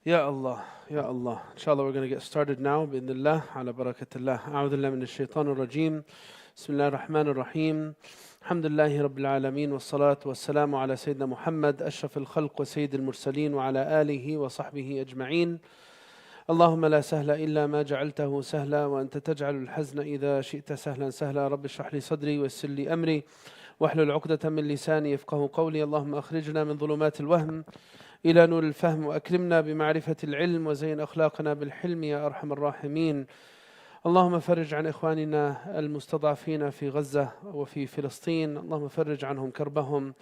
Ya Allah, Ya Allah. Inshallah, we're going to get started now. Bismillah, ala barakatillah. A'udhu billahi minash shaitanir rajeem. Bismillahir rahmanir rahim. Alhamdulillahi rabbil alameen. Wassalatu wassalamu ala Sayyidina Muhammad, ashrafil khalq wa sayyidil mursaleen, wa ala alihi wa sahbihi ajma'een. اللهم لا سهل إلا ما جعلته سهلا وأنت تجعل الحزن إذا شئت سهلا سهلا رب اشرح لي صدري ويسر لي أمري واحلل عقدة من لساني يفقه قولي اللهم أخرجنا من ظلمات الوهم إلى نور الفهم وأكرمنا بمعرفة العلم وزين أخلاقنا بالحلم يا أرحم الراحمين. اللهم فرج عن إخواننا المستضعفين في غزة وفي فلسطين. اللهم فرج عنهم كربهم.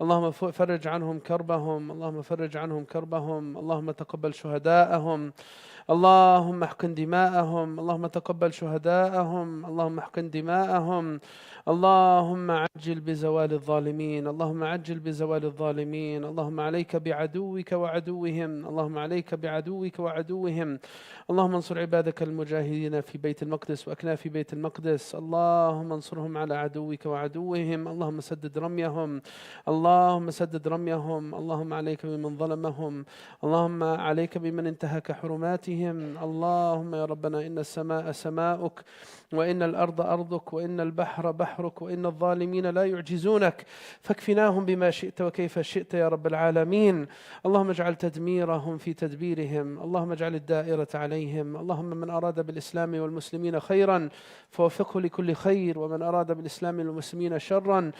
اللهم فرج عنهم كربهم. اللهم فرج عنهم كربهم. اللهم تقبل شهداءهم. اللهم احقن دماءهم. اللهم تقبل شهداءهم. اللهم احقن دماءهم. اللهم عجل بزوال الظالمين. اللهم عجل بزوال الظالمين. اللهم عليك بعدوك وعدوهم. اللهم عليك بعدوك وعدوهم. اللهم انصر عبادك المجاهدين في بيت المقدس وأكناف بيت المقدس. اللهم انصرهم على عدوك وعدوهم. اللهم سدد رميهم. اللهم سدد رميهم. اللهم عليك بمن ظلمهم. اللهم عليك بمن انتهك حرماتهم. اللهم يا ربنا إن السماء سماؤك وإن الأرض أرضك وإن البحر بحرك وإن الظالمين لا يعجزونك فاكفناهم بما شئت وكيف شئت يا رب العالمين. اللهم اجعل تدميرهم في تدبيرهم. اللهم اجعل الدائرة عليهم. اللهم من أراد بالإسلام والمسلمين خيرا فوفقه لكل خير ومن أراد بالإسلام والمسلمين شرا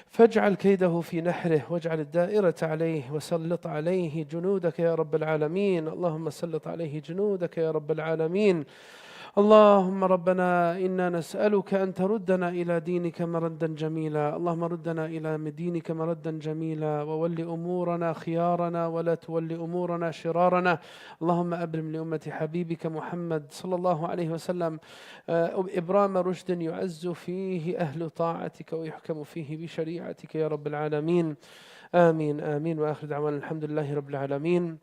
فاجعل كيده في نحره واجعل الدائرة عليه وسلط عليه جنودك يا رب العالمين. اللهم سلط عليه جنودك يا رب العالمين. اللهم ربنا إنا نسألك أن تردنا إلى دينك مردا جميلا. اللهم ردنا إلى دينك مردا جميلا وول أمورنا خيارنا ولا تول أمورنا شرارنا. اللهم أبرم لأمة حبيبك محمد صلى الله عليه وسلم إبرام رشد يعز فيه أهل طاعتك ويحكم فيه بشريعتك يا رب العالمين. آمين آمين وآخر دعوانا الحمد لله رب العالمين.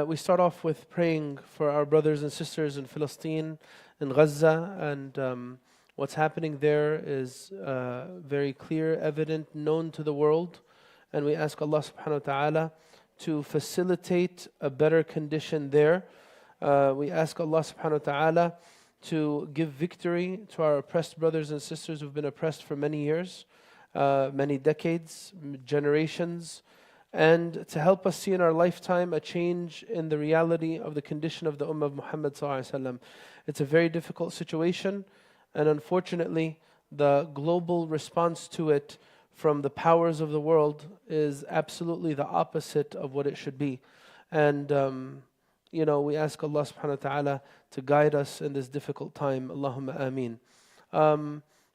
We start off with praying for our brothers and sisters in Palestine, in Gaza, and what's happening there is very clear, evident, known to the world. And we ask Allah subhanahu wa ta'ala to facilitate a better condition there. We ask Allah subhanahu wa ta'ala to give victory to our oppressed brothers and sisters who've been oppressed for many years, many decades, generations, and to help us see in our lifetime a change in the reality of the condition of the Ummah of Muhammad sallallahu alaihi wasallam. It's a very difficult situation, and unfortunately, the global response to it from the powers of the world is absolutely the opposite of what it should be. And we ask Allah subhanahu wa ta'ala to guide us in this difficult time. Allahumma ameen.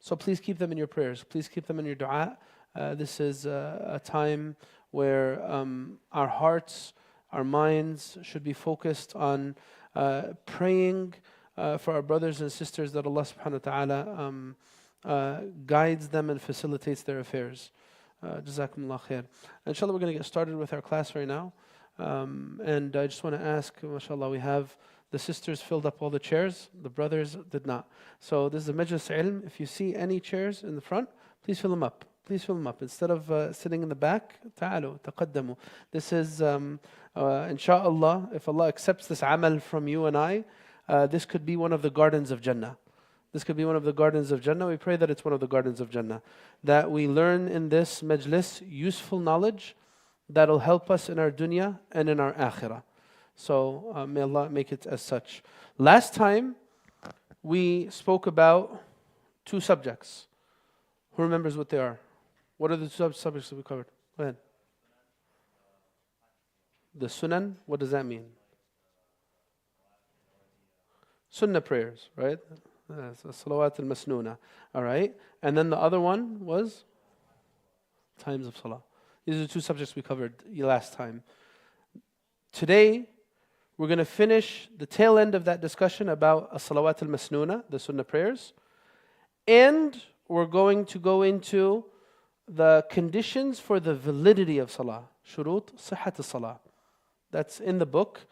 So please keep them in your prayers. Please keep them in your dua. This is a time where our hearts, our minds should be focused on praying for our brothers and sisters that Allah subhanahu wa ta'ala guides them and facilitates their affairs. Jazakumullah khair. Inshallah, we're going to get started with our class right now. And I just want to ask, mashallah, we have the sisters filled up all the chairs, the brothers did not. So this is a majlis ilm. If you see any chairs in the front, please fill them up. Please fill them up. Instead of sitting in the back, ta'alu, taqaddamu. This is, inshaAllah, if Allah accepts this amal from you and I, this could be one of the gardens of Jannah. This could be one of the gardens of Jannah. We pray that it's one of the gardens of Jannah. That we learn in this majlis useful knowledge that'll help us in our dunya and in our akhirah. So may Allah make it as such. Last time, we spoke about two subjects. Who remembers what they are? What are the two subjects that we covered? Go ahead. The sunan, what does that mean? Sunnah prayers, right? Salawat al-masnoona. All right. And then the other one was times of salah. These are the two subjects we covered last time. Today, we're going to finish the tail end of that discussion about salawat al-masnoona, the sunnah prayers. And we're going to go into the conditions for the validity of salah. Shurut sihhat al-salah. That's in the book.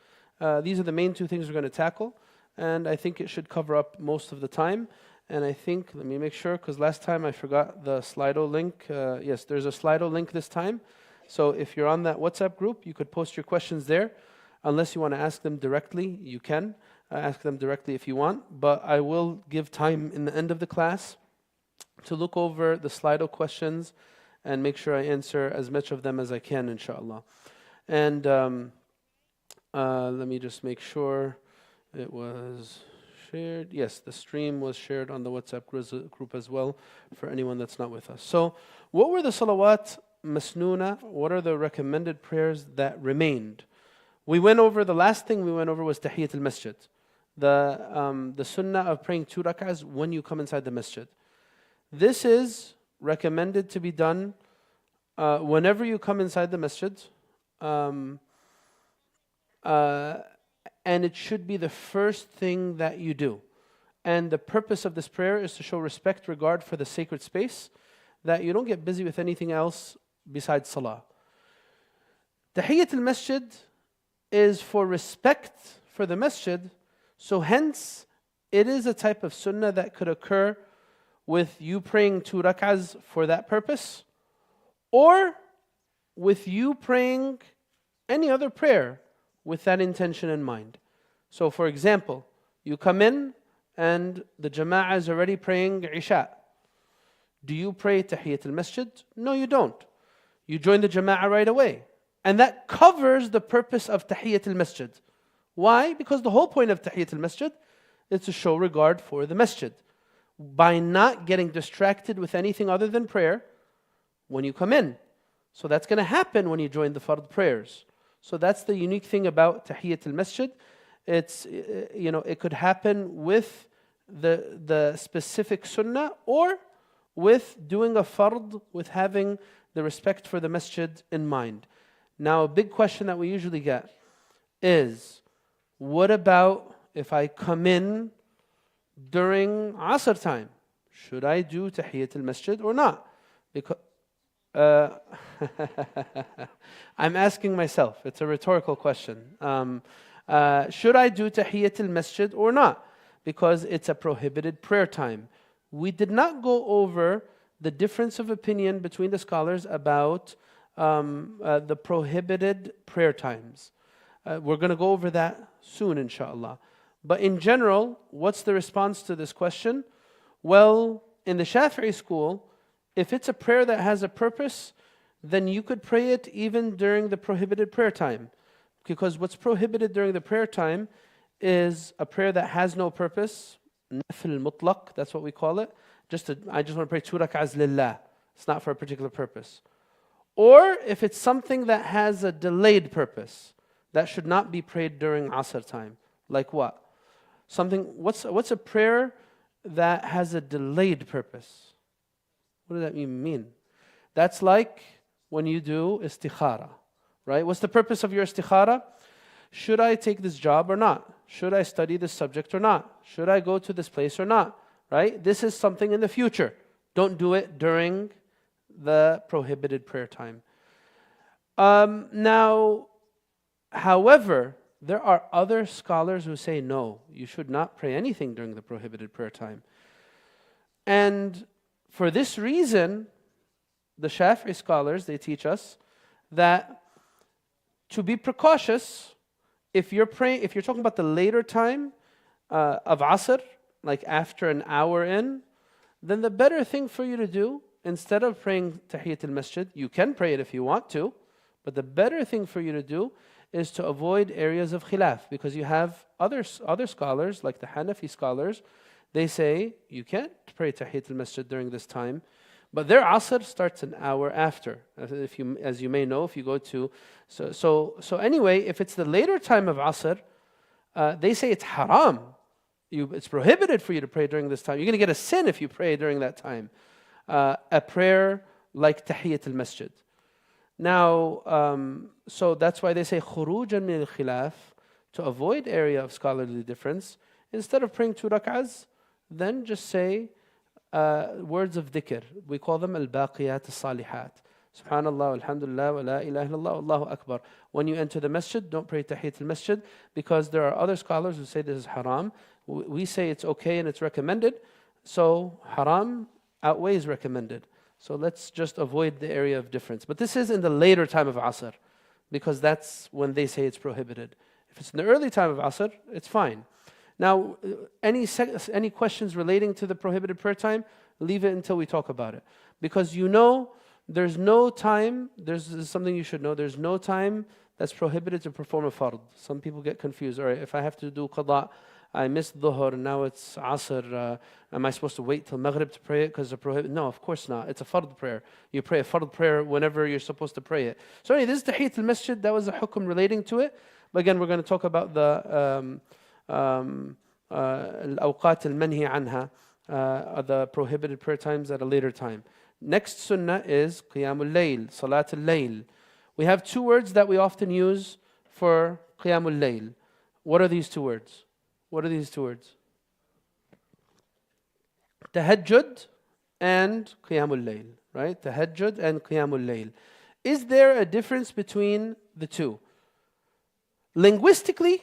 These are the main two things we're going to tackle. And I think it should cover up most of the time. And I think, let me make sure, because last time I forgot the Slido link. Yes, there's a Slido link this time. So if you're on that WhatsApp group, you could post your questions there. Unless you want to ask them directly, you can ask them directly if you want. But I will give time in the end of the class to look over the Slido questions and make sure I answer as much of them as I can, inshallah. And let me just make sure it was shared. Yes, the stream was shared on the WhatsApp group as well for anyone that's not with us. So what were the salawat masnoona? What are the recommended prayers that remained? We went over, the last thing we went over was Tahiyyat al-Masjid. The sunnah of praying 2 rak'ahs when you come inside the masjid. This is recommended to be done whenever you come inside the masjid. And it should be the first thing that you do. And the purpose of this prayer is to show respect, regard for the sacred space, that you don't get busy with anything else besides salah. Tahiyyat al-Masjid is for respect for the masjid, so hence it is a type of sunnah that could occur with you praying 2 rak'ahs for that purpose, or with you praying any other prayer with that intention in mind. So for example, you come in and the jama'ah is already praying Isha. Do you pray Tahiyyat al-Masjid? No, you don't. You join the jama'ah right away. And that covers the purpose of Tahiyyat al-Masjid. Why? Because the whole point of Tahiyyat al-Masjid is to show regard for the masjid. By not getting distracted with anything other than prayer when you come in. So that's going to happen when you join the fard prayers. So that's the unique thing about Tahiyyat al-Masjid. It's, it could happen with the specific sunnah or with doing a fard, with having the respect for the masjid in mind. Now, a big question that we usually get is, what about if I come in during Asr time? Should I do Tahiyyat al-Masjid or not? Because I'm asking myself, it's a rhetorical question. Should I do Tahiyyat al-Masjid or not? Because it's a prohibited prayer time. We did not go over the difference of opinion between the scholars about the prohibited prayer times. We're going to go over that soon, inshallah. But in general, what's the response to this question? Well, in the Shafi'i school, if it's a prayer that has a purpose, then you could pray it even during the prohibited prayer time. Because what's prohibited during the prayer time is a prayer that has no purpose, nafil mutlaq, that's what we call it. I just want to pray 2 rak'ahs lillah. It's not for a particular purpose. Or if it's something that has a delayed purpose, that should not be prayed during Asr time. Like what? What's a prayer that has a delayed purpose? What does that even mean? That's like when you do istikhara, right? What's the purpose of your istikhara? Should I take this job or not? Should I study this subject or not? Should I go to this place or not? Right? This is something in the future. Don't do it during the prohibited prayer time. Now, however, there are other scholars who say no, you should not pray anything during the prohibited prayer time. And for this reason, the Shafi'i scholars, they teach us that to be precautious, if you're talking about the later time of Asr, like after an hour in, then the better thing for you to do, instead of praying Tahiyyat al-Masjid, you can pray it if you want to, but the better thing for you to do is to avoid areas of khilaf, because you have other scholars, like the Hanafi scholars, they say you can't pray Tahiyyat al-Masjid during this time, but their Asr starts an hour after. As you may know, if you go to... So anyway, if it's the later time of Asr, they say it's haram. It's prohibited for you to pray during this time. You're going to get a sin if you pray during that time. A prayer like Tahiyyat al-Masjid. Now, so that's why they say khurujan min al-khilaf, to avoid area of scholarly difference. Instead of praying 2 rak'ahs, then just say words of dhikr. We call them al-baqiyat al-salihat. Subhanallah, alhamdulillah, wa la ilaha illallah, Allahu Akbar. When you enter the masjid, don't pray Tahiyyat al-Masjid, because there are other scholars who say this is haram. We say it's okay and it's recommended. So haram outweighs recommended. So let's just avoid the area of difference. But this is in the later time of Asr, because that's when they say it's prohibited. If it's in the early time of Asr, it's fine. Now, any questions relating to the prohibited prayer time, leave it until we talk about it. Because there's no time, this is something you should know, there's no time that's prohibited to perform a fard. Some people get confused. All right, if I have to do qada, I missed dhuhr, now it's asr, am I supposed to wait till maghrib to pray it because it's prohibited? No, of course not. It's a fard prayer. You pray a fard prayer whenever you're supposed to pray it. So anyway, this is Tahiyyat al-Masjid, that was a hukum relating to it. But again, we're going to talk about the al-awqat al-manhi anha, the prohibited prayer times at a later time. Next sunnah is qiyamul layl, salat al-layl. We have two words that we often use for qiyamul layl. What are these two words? What are these two words? Tahajjud and qiyamul layl, right? Tahajjud and qiyamul layl. Is there a difference between the two? Linguistically,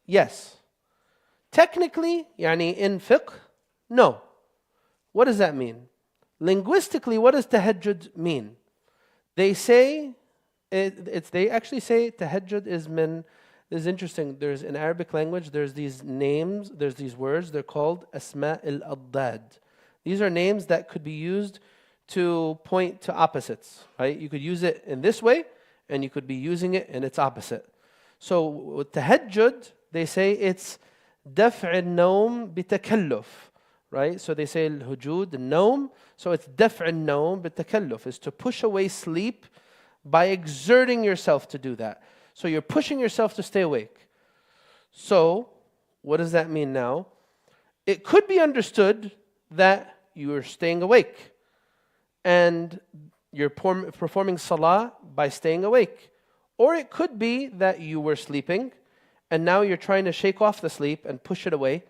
yes. Technically, yani in fiqh, no. What does that mean? Linguistically, what does tahajjud mean? They say, they actually say tahajjud is min. This is interesting. There's in Arabic language, there's these names, there's these words, they're called asma al-addad. These are names that could be used to point to opposites, right? You could use it in this way, and you could be using it in its opposite. So with tahajjud, they say it's daf' al-nawm bitakalluf, right? So they say al-hujud, al-nawm. So it's daf' al-nawm bitakalluf, is to push away sleep by exerting yourself to do that. So you're pushing yourself to stay awake. So what does that mean now? It could be understood that you are staying awake and you're performing salah by staying awake. Or it could be that you were sleeping and now you're trying to shake off the sleep and push it away.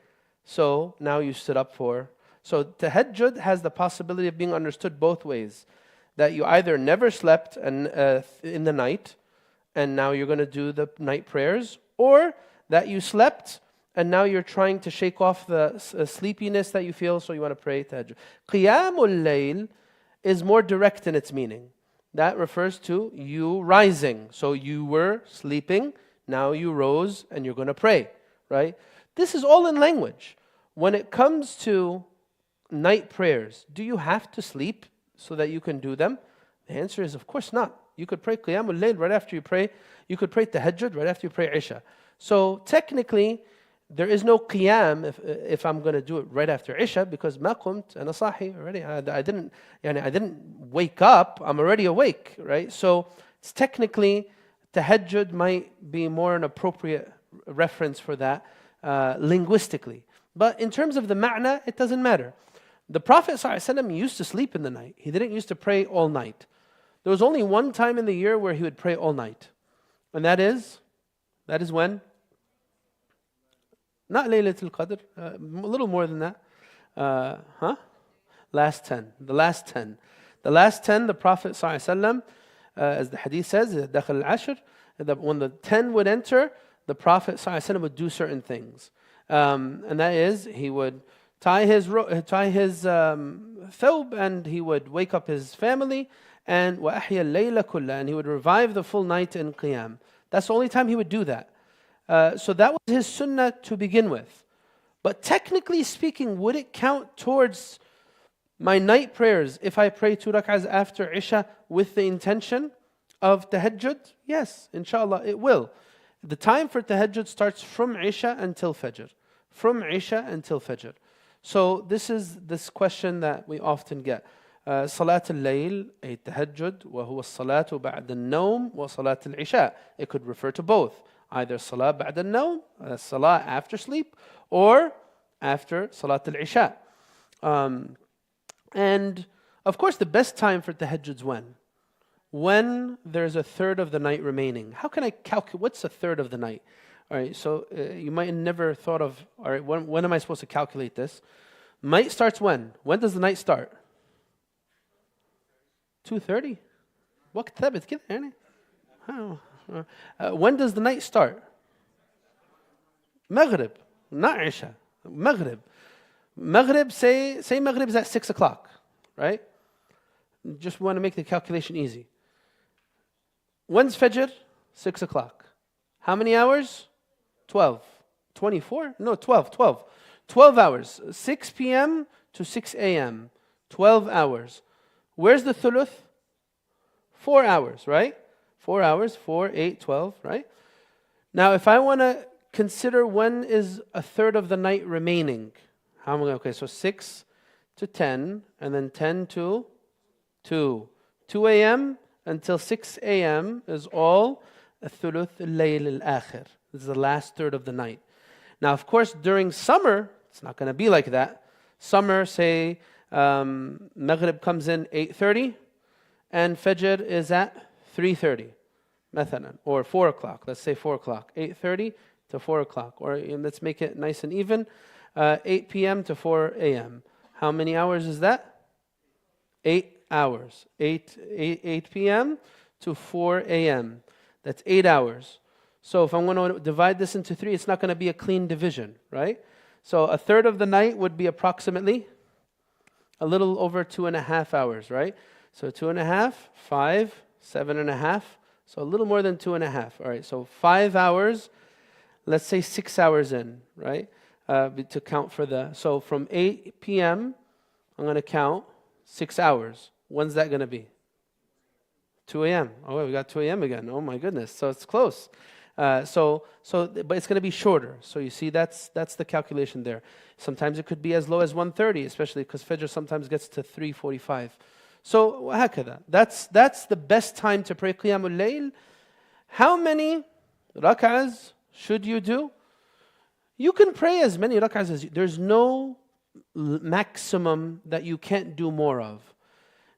So now you stood up for. So tahajjud has the possibility of being understood both ways. That you either never slept in the night and now you're going to do the night prayers, or that you slept and now you're trying to shake off the sleepiness that you feel, so you want to pray tahajjud. Qiyamul layl is more direct in its meaning. That refers to you rising. So you were sleeping, now you rose and you're going to pray, right? This is all in language. When it comes to night prayers, do you have to sleep so that you can do them? The answer is, of course not. You could pray qiyamul layl right after you pray. You could pray tahajjud right after you pray isha. So technically, there is no qiyam if I'm going to do it right after isha, because ma qumt ana sahi already. I didn't wake up. I'm already awake, right? So it's technically tahajjud might be more an appropriate reference for that linguistically. But in terms of the ma'na, it doesn't matter. The Prophet ﷺ used to sleep in the night. He didn't used to pray all night. There was only one time in the year where he would pray all night. And that is when? Not Laylatul Qadr, a little more than that. Last 10. The last 10. The last 10, the Prophet ﷺ, as the hadith says, دَخَلَ الْعَشْرِ, that when the 10 would enter, the Prophet ﷺ would do certain things. And that is, he would tie his thawb, and he would wake up his family, and وَأَحْيَا اللَّيْلَ كُلَّهُ, and he would revive the full night in qiyam. That's the only time he would do that. So that was his sunnah to begin with. But technically speaking, would it count towards my night prayers if I pray 2 rak'ahs after Isha with the intention of tahajjud? Yes, inshallah it will. The time for tahajjud starts from Isha until Fajr. From Isha until Fajr. So this is this question that we often get. Salat al-layl, ay tahajjud, wa huwa as-salatu ba'da al-nawm wa salat al-isha. It could refer to both. Either salah ba'da al-nawm, salah after sleep, or after salat al-isha. And of course the best time for tahajjud's when? When there's a third of the night remaining. How can I calculate, what's a third of the night? All right, so you might have never thought of, all right, when am I supposed to calculate this? Night starts when? When does the night start? 2:30. وقت ثابت كده يعني. When does the night start? Maghrib, not Isha. Maghrib. Maghrib, say Maghrib is at 6 o'clock, right? Just want to make the calculation easy. When's Fajr? 6 o'clock. How many hours? 12. 24? No, 12. 12 hours. 6 p.m. to 6 a.m. 12 hours. Where's the thuluth? 4 hours, right? 4 hours, 4, 8, 12, right? Now, if I want to consider when is a third of the night remaining, how am I going to, okay, so 6 to 10, and then 10 to 2. 2 a.m. until 6 a.m. is all thuluth al-layl al-akhir. This is the last third of the night. Now, of course, during summer, it's not going to be like that. Summer, say, Maghrib comes in 8:30, and Fajr is at 3:30, مثلا, or 4 o'clock. Let's say 4 o'clock, 8:30 to 4 o'clock, or let's make it nice and even, 8 p.m. to 4 a.m. How many hours is that? 8 hours. 8 p.m. to 4 a.m. That's 8 hours. So if I'm going to divide this into 3, it's not going to be a clean division, right? So a third of the night would be approximately a little over 2.5 hours, right? So 2.5, 5, 7.5. So a little more than 2.5. All right, so 5 hours, let's say 6 hours in, right? To count for the, so from 8 p.m., I'm going to count 6 hours. When's that going to be? 2 a.m. Oh, we got 2 a.m. again. Oh my goodness. So it's close. But it's going to be shorter. So you see, that's the calculation there. Sometimes it could be as low as 1:30, especially because Fajr sometimes gets to 3:45. So وهكذا. That's the best time to pray Qiyamul Layl. How many rak'ahs should you do? You can pray as many rak'ahs as there's no maximum that you can't do more of.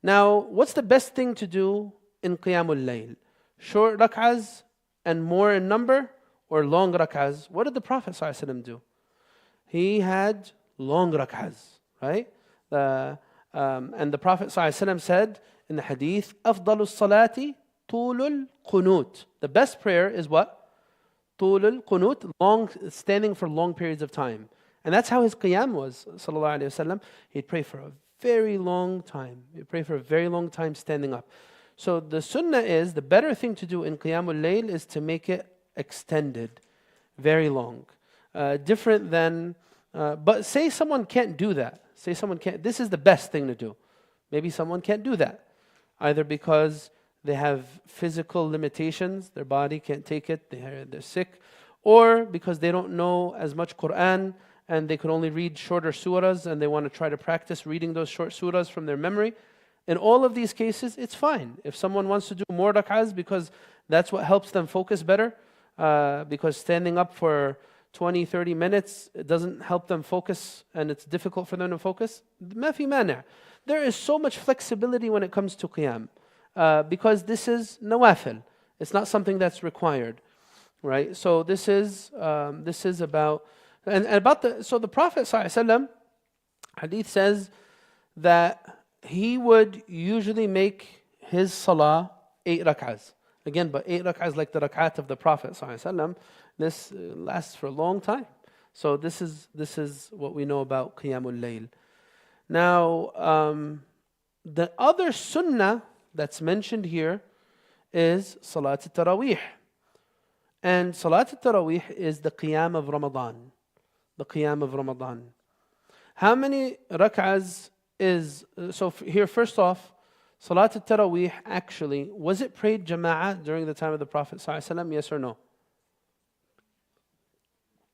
Now, what's the best thing to do in Qiyamul Layl? Short rak'ahs and more in number, or long rak'ahs? What did the Prophet ﷺ do? He had long rak'ahs, right? And the Prophet ﷺ said in the hadith, أفضل الصلاة طول القنوت. The best prayer is what? طول القنوت, long, standing for long periods of time. And that's how his qiyam was, sallallahu alayhi wa sallam. He'd pray for a very long time. He'd pray for a very long time standing up. So the sunnah is, the better thing to do in Qiyamul Layl is to make it extended, very long. Different than, but say someone can't do that. Say someone can't, this is the best thing to do. Maybe someone can't do that. Either because they have physical limitations, their body can't take it, they're sick, or because they don't know as much Quran and they could only read shorter surahs and they want to try to practice reading those short surahs from their memory. In all of these cases, it's fine. If someone wants to do more rak'ahs because that's what helps them focus better, because standing up for 20, 30 minutes, it doesn't help them focus and it's difficult for them to focus, ما في مانع. There is so much flexibility when it comes to qiyam, because this is nawafil. It's not something that's required, right? So this is about, and about the, so the Prophet ﷺ, hadith says that he would usually make his salah 8 rak'ahs. Again, but 8 rak'ahs like the rak'at of the Prophet ﷺ, this lasts for a long time. So this is what we know about Qiyamul Layl. Now, the other sunnah that's mentioned here is Salat al-Taraweeh. And Salat al-Taraweeh is the Qiyam of Ramadan. The Qiyam of Ramadan. How many rak'ahs is, so here first off, Salat al-Taraweeh actually, was it prayed jama'ah during the time of the Prophet ﷺ? Yes or no?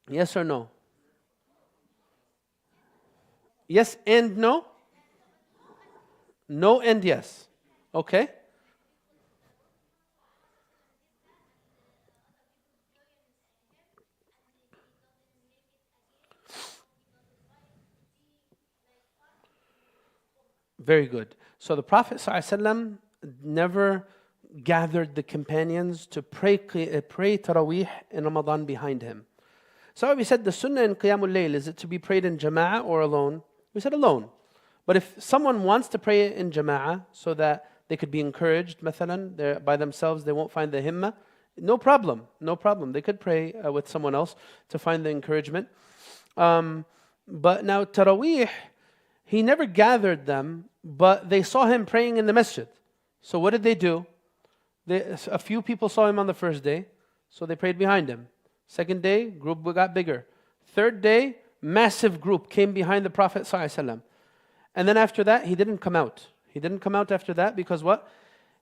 Yes or no? Yes and no? No and yes. Okay. Very good. So the Prophet ﷺ never gathered the companions to pray Taraweeh in Ramadan behind him. So we said the sunnah in Qiyamul Layl, is it to be prayed in jama'ah or alone? We said alone. But if someone wants to pray in jama'ah so that they could be encouraged, mathalan, they're by themselves, they won't find the himmah, no problem, no problem. They could pray with someone else to find the encouragement. But now Taraweeh, he never gathered them, but they saw him praying in the masjid. So what did they do? A few people saw him on the first day, so they prayed behind him. Second day, group got bigger. Third day, massive group came behind the Prophet ﷺ. And then after that, he didn't come out. He didn't come out after that because what?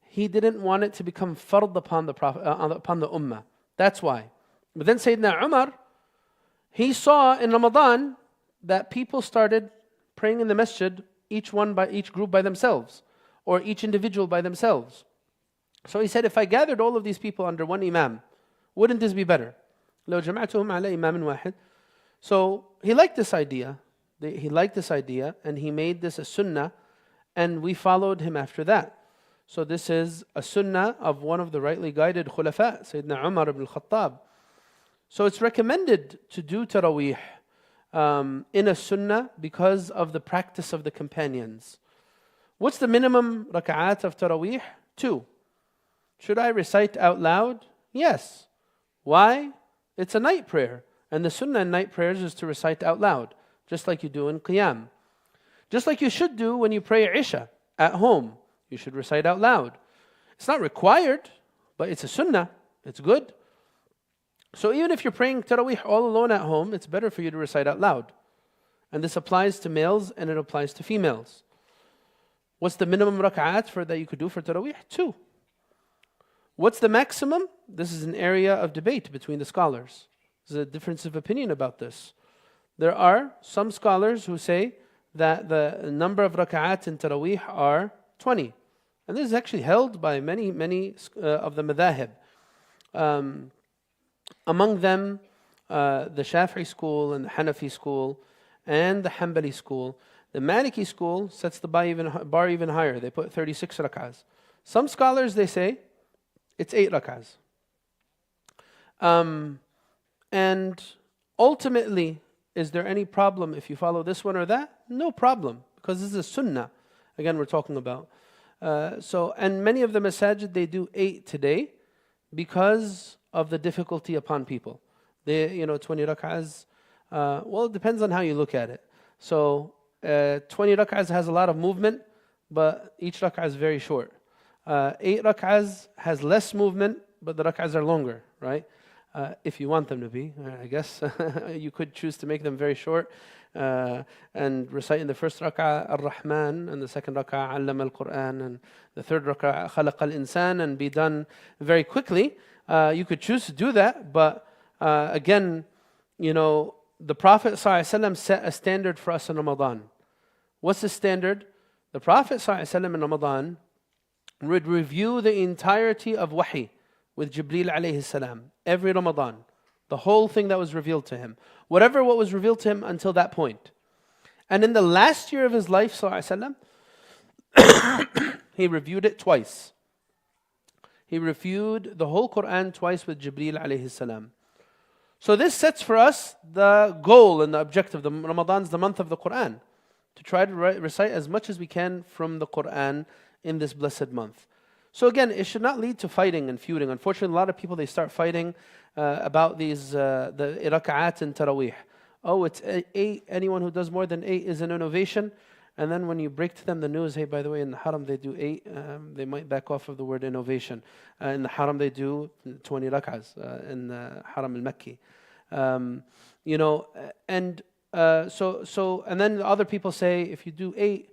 He didn't want it to become fard upon the Prophet, upon the Ummah. That's why. But then Sayyidina Umar, he saw in Ramadan that people started praying in the masjid, each group by themselves, or each individual by themselves. So he said, if I gathered all of these people under one imam, wouldn't this be better? لو جمعتهم على إمام واحد. So he liked this idea. And he made this a sunnah, and we followed him after that. So this is a sunnah of one of the rightly guided khulafa, Sayyidina Umar ibn al-Khattab. So it's recommended to do taraweeh in a sunnah because of the practice of the companions. What's the minimum raka'at of taraweeh? 2. Should I recite out loud? Yes. Why? It's a night prayer. And the sunnah in night prayers is to recite out loud, just like you do in qiyam. Just like you should do when you pray Isha at home. You should recite out loud. It's not required, but it's a sunnah. It's good. So even if you're praying taraweeh all alone at home, it's better for you to recite out loud. And this applies to males and it applies to females. What's the minimum rak'at that you could do for taraweeh? 2. What's the maximum? This is an area of debate between the scholars. There's a difference of opinion about this. There are some scholars who say that the number of rak'at in taraweeh are 20. And this is actually held by many of the madhahib. Among them, the Shafi'i school and the Hanafi school and the Hanbali school. The Maliki school sets the bar even higher. They put 36 rak'ahs. Some scholars, they say, it's 8 rak'ahs. And ultimately, is there any problem if you follow this one or that? No problem, because this is a sunnah. Again, we're talking about. And many of the masajid, they do 8 today because of the difficulty upon people. 20 rak'ahs, well, it depends on how you look at it. So 20 rak'ahs has a lot of movement, but each rak'ah is very short. 8 rak'ahs has less movement, but the rak'ahs are longer, right? If you want them to be, I guess. You could choose to make them very short and recite in the first rak'ah Ar-Rahman, and the second rak'ah Allama al-Quran, and the third rak'ah Khalaq al-Insan, and be done very quickly. You could choose to do that, but again, the Prophet ﷺ set a standard for us in Ramadan. What's the standard? The Prophet ﷺ in Ramadan would review the entirety of wahi with Jibreel alayhi salam every Ramadan. The whole thing that was revealed to him. What was revealed to him until that point. And in the last year of his life, ﷺ, he reviewed it twice. He reviewed the whole Quran twice with Jibreel alayhi salam. So this sets for us the goal and the objective. Ramadan's the month of the Quran. To try to recite as much as we can from the Quran in this blessed month. So again, it should not lead to fighting and feuding. Unfortunately, a lot of people, they start fighting about these the rak'at and taraweeh. Oh, it's 8. Anyone who does more than 8 is an innovation. And then when you break to them the news, hey, by the way, in the haram they do 8, they might back off of the word innovation. In the haram they do 20 rak'ahs in the haram al-Makki. And then other people say, if you do 8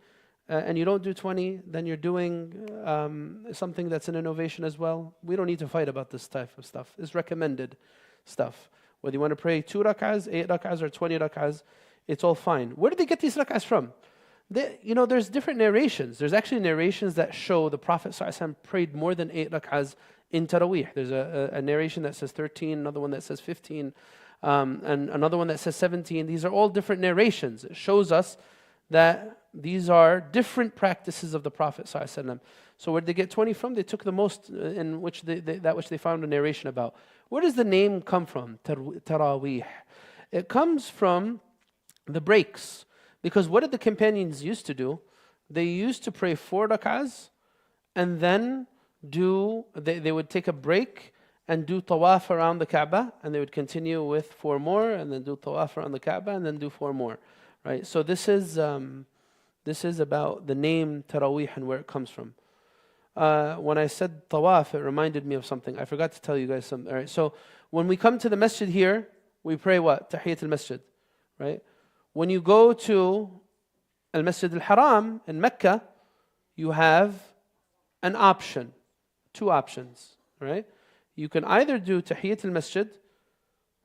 and you don't do 20, then you're doing something that's an innovation as well. We don't need to fight about this type of stuff. It's recommended stuff. Whether you want to pray 2 rak'ahs, 8 rak'ahs, or 20 rak'ahs, it's all fine. Where did they get these rak'ahs from? There's different narrations. There's actually narrations that show the Prophet ﷺ prayed more than 8 rak'ahs in taraweeh. There's a narration that says 13, another one that says 15, and another one that says 17. These are all different narrations. It shows us that these are different practices of the Prophet ﷺ. So where did they get 20 from? They took the most in which that which they found a narration about. Where does the name come from? Taraweeh. It comes from the breaks. Because what did the companions used to do? They used to pray 4 rak'ahs and then they would take a break and do tawaf around the Kaaba, and they would continue with 4 more and then do tawaf around the Kaaba and then do 4 more. Right? So this is about the name Taraweeh and where it comes from. When I said tawaf, it reminded me of something. I forgot to tell you guys something. All right, so when we come to the masjid here, we pray what? Tahiyyat al-masjid, right? When you go to al-Masjid al-Haram in Mecca, you have an option, two options, right? You can either do Tahiyyat al-Masjid,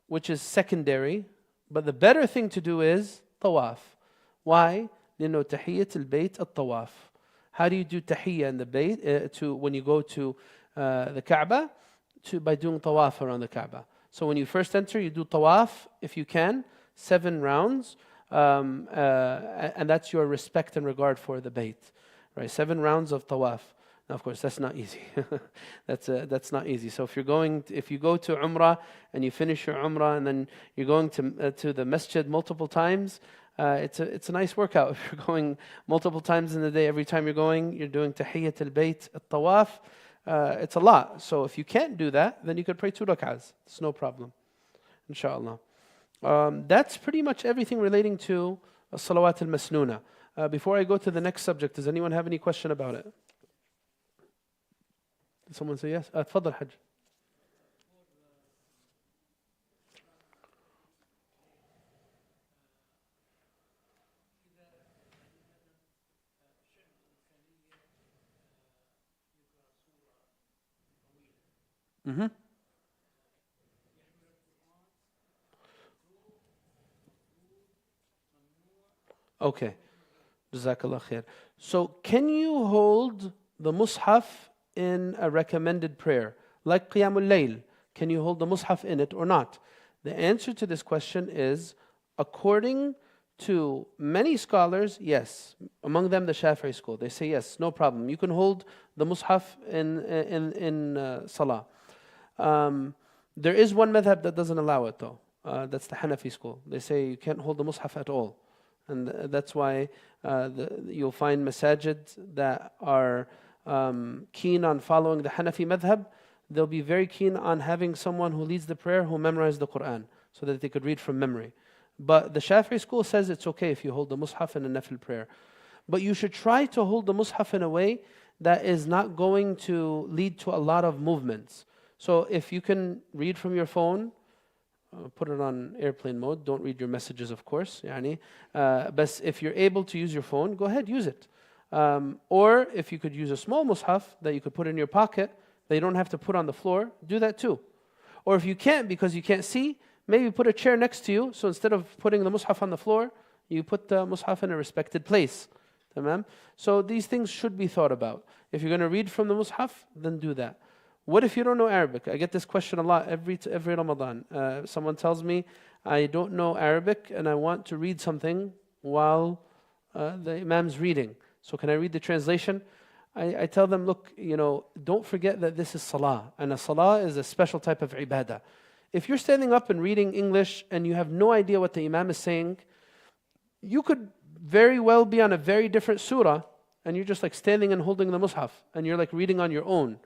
which is secondary, but the better thing to do is tawaf. Why? لأنه تحية البيت الطواف. How do you do tahiyya in the bayt, when you go to the Kaaba? By doing tawaf around the Kaaba. So when you first enter, you do tawaf, if you can, 7 rounds, and that's your respect and regard for the bayt, right? 7 rounds of tawaf. Now, of course, that's not easy. That's not easy. So if you go to Umrah and you finish your Umrah and then you're going to the masjid multiple times, it's a nice workout. If you're going multiple times in the day, every time you're doing tahiyyat al-bayt, al-tawaf, it's a lot. So if you can't do that, then you could pray 2 rak'ahs. It's no problem, inshallah. That's pretty much everything relating to salawat al-masnuna. Before I go to the next subject, does anyone have any question about it? Did someone say yes? تفضل حج. Okay. Jazakallah khair. So can you hold the mushaf in a recommended prayer? Like Qiyamul Layl, can you hold the mushaf in it or not? The answer to this question is, according to many scholars, yes. Among them the Shafi'i school. They say yes, no problem. You can hold the mushaf in salah. There is one madhab that doesn't allow it though. That's the Hanafi school. They say you can't hold the mushaf at all. And that's why you'll find masajid that are keen on following the Hanafi madhab. They'll be very keen on having someone who leads the prayer who memorized the Quran so that they could read from memory. But the Shafi'i school says it's okay if you hold the mushaf in a nafil prayer. But you should try to hold the mushaf in a way that is not going to lead to a lot of movements. So if you can read from your phone, put it on airplane mode. Don't read your messages, of course. But if you're able to use your phone, go ahead, use it. Or if you could use a small mushaf that you could put in your pocket, that you don't have to put on the floor, do that too. Or if you can't because you can't see, maybe put a chair next to you. So instead of putting the mushaf on the floor, you put the mushaf in a respected place. Tamam? So these things should be thought about. If you're going to read from the mushaf, then do that. What if you don't know Arabic? I get this question a lot every Ramadan. Someone tells me, I don't know Arabic and I want to read something while the Imam's reading. So can I read the translation? I tell them, look, don't forget that this is salah. And a salah is a special type of ibadah. If you're standing up and reading English and you have no idea what the Imam is saying, you could very well be on a very different surah and you're just like standing and holding the mushaf and you're like reading on your own.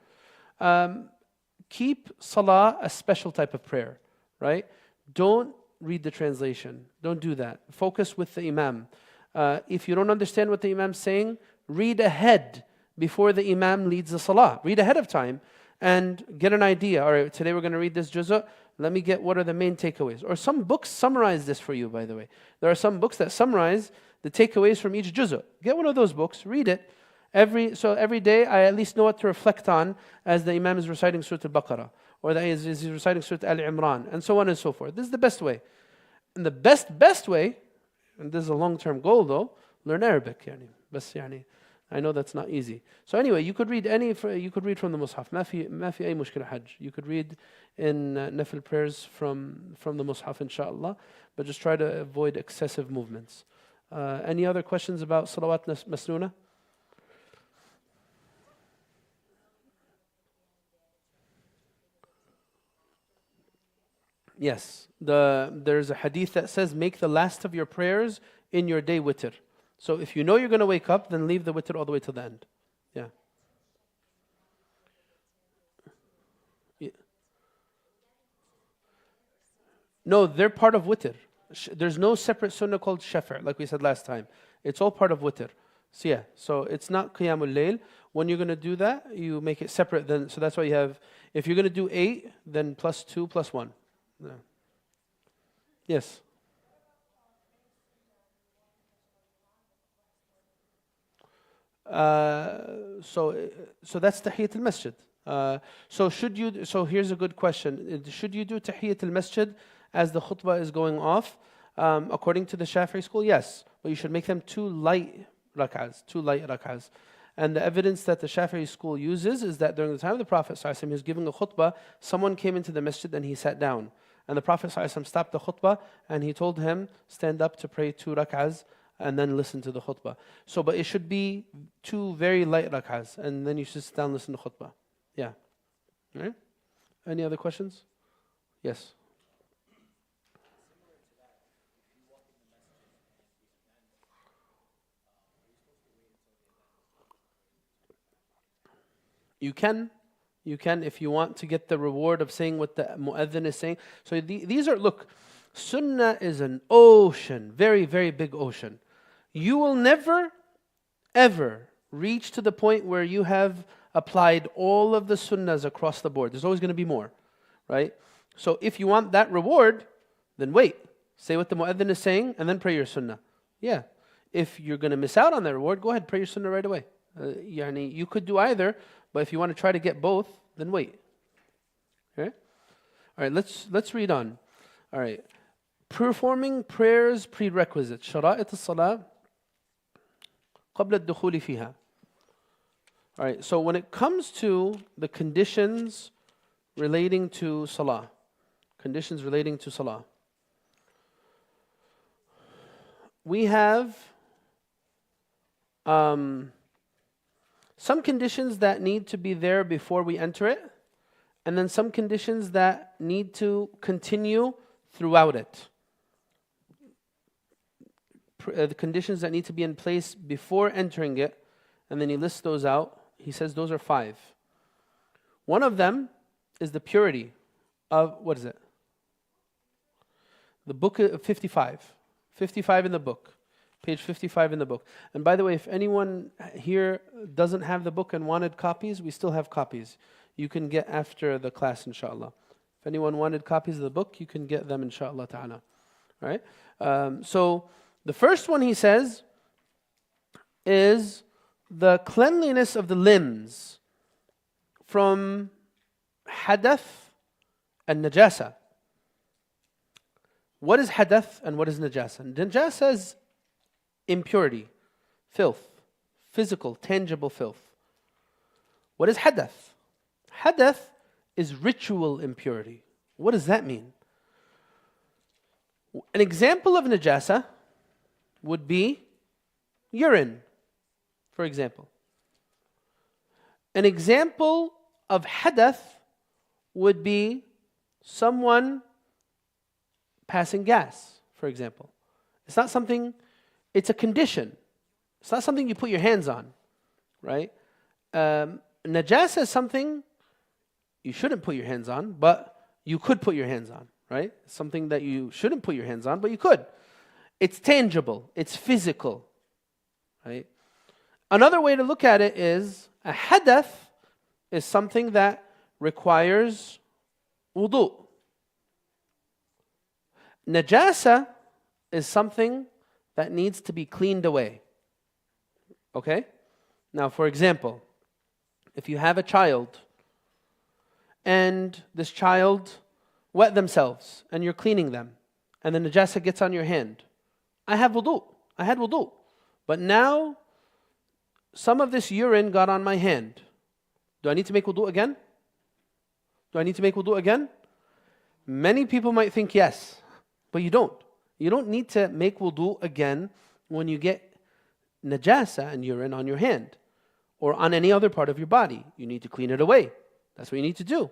Keep salah a special type of prayer, right? Don't read the translation. Don't do that. Focus with the Imam. If you don't understand what the Imam's saying, read ahead before the Imam leads the salah. Read ahead of time and get an idea. All right, today we're going to read this juz'ah. Let me get what are the main takeaways. Or some books summarize this for you, by the way. There are some books that summarize the takeaways from each juz'ah. Get one of those books, read it. So every day I at least know what to reflect on as the Imam is reciting Surah Al-Baqarah, or that he's reciting Surah Al-Imran, and so on and so forth. This is the best way. And the best way, and this is a long-term goal though, learn Arabic. I know that's not easy. So anyway, you could read from the Mus'haf. ما في أي مشكلة حج. You could read in nafil prayers from the Mus'haf, inshallah, but just try to avoid excessive movements. Any other questions about salawat masnuna? Yes, there's a hadith that says make the last of your prayers in your day witr. So if you know you're going to wake up, then leave the witr all the way to the end. Yeah. No, they're part of witr. There's no separate sunnah called shafa', like we said last time. It's all part of witr. So yeah, so it's not Qiyamul Layl. When you're going to do that, you make it separate then. So that's why you have, if you're going to do 8, then plus 2 plus 1. Yeah. Yes. So that's Tahiyyat al-Masjid. So here's a good question. Should you do Tahiyyat al-Masjid as the khutbah is going off? According to the Shafi'i school, yes. But you should make them 2 light rak'ahs. And the evidence that the Shafi'i school uses is that during the time of the Prophet ﷺ, he was giving a khutbah, someone came into the masjid and he sat down. And the Prophet ﷺ stopped the khutbah and he told him, stand up to pray 2 rak'ahs and then listen to the khutbah. So, but it should be 2 very light rak'ahs, and then you should sit down and listen to khutbah. Yeah. All right? Any other questions? Yes. You can if you want to get the reward of saying what the mu'adhin is saying. So these are, look, sunnah is an ocean, very, very big ocean. You will never, ever reach to the point where you have applied all of the sunnahs across the board. There's always going to be more, right? So if you want that reward, then wait. Say what the mu'adhin is saying and then pray your sunnah. Yeah. If you're going to miss out on that reward, go ahead, pray your sunnah right away. You could do either, but if you want to try to get both, then wait. Okay? All right, let's read on. All right. Performing prayers prerequisites. شرائط الصلاة قبل الدخول فيها. All right, so when it comes to the conditions relating to salah, we have some conditions that need to be there before we enter it, and then some conditions that need to continue throughout it. The conditions that need to be in place before entering it, and then he lists those out. He says those are 5. One of them is the purity of, what is it? The book of 55. 55 in the book. Page 55 in the book. And by the way, if anyone here doesn't have the book and wanted copies, we still have copies. You can get after the class, inshallah. If anyone wanted copies of the book, you can get them, inshallah ta'ala. Right? So the first one he says is the cleanliness of the limbs from hadath and najasa. What is hadath and what is najasa? Najasa is impurity, filth, physical, tangible filth. What is hadath? Hadath is ritual impurity. What does that mean? An example of najasa would be urine, for example. An example of hadath would be someone passing gas, for example. It's not something, it's a condition. It's not something you put your hands on, right? Najasa is something you shouldn't put your hands on, but you could put your hands on, right? Something that you shouldn't put your hands on, but you could. It's tangible, it's physical, right? Another way to look at it is a hadath is something that requires wudu. Najasa is something that needs to be cleaned away. Okay? Now, for example, if you have a child and this child wet themselves and you're cleaning them and the najasa gets on your hand, I had wudu. But now some of this urine got on my hand. Do I need to make wudu again? Many people might think yes, but you don't. You don't need to make wudu again when you get najasa and urine on your hand or on any other part of your body. You need to clean it away. That's what you need to do.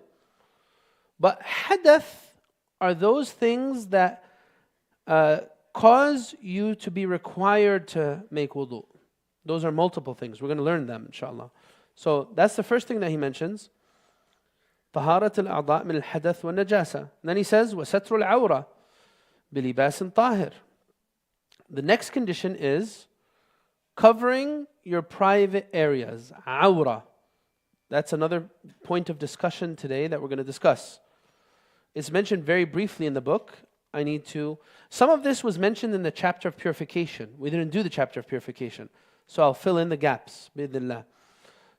But hadath are those things that cause you to be required to make wudu. Those are multiple things. We're going to learn them, inshallah. So that's the first thing that he mentions. طهارة الأعضاء من الحدث والنجاسة. Then he says, وستر العورة بلباس طاهر. The next condition is covering your private areas, awra. That's another point of discussion today that we're going to discuss. It's mentioned very briefly in the book. Some of this was mentioned in the chapter of purification. We didn't do the chapter of purification. So I'll fill in the gaps, bi'idhnillah.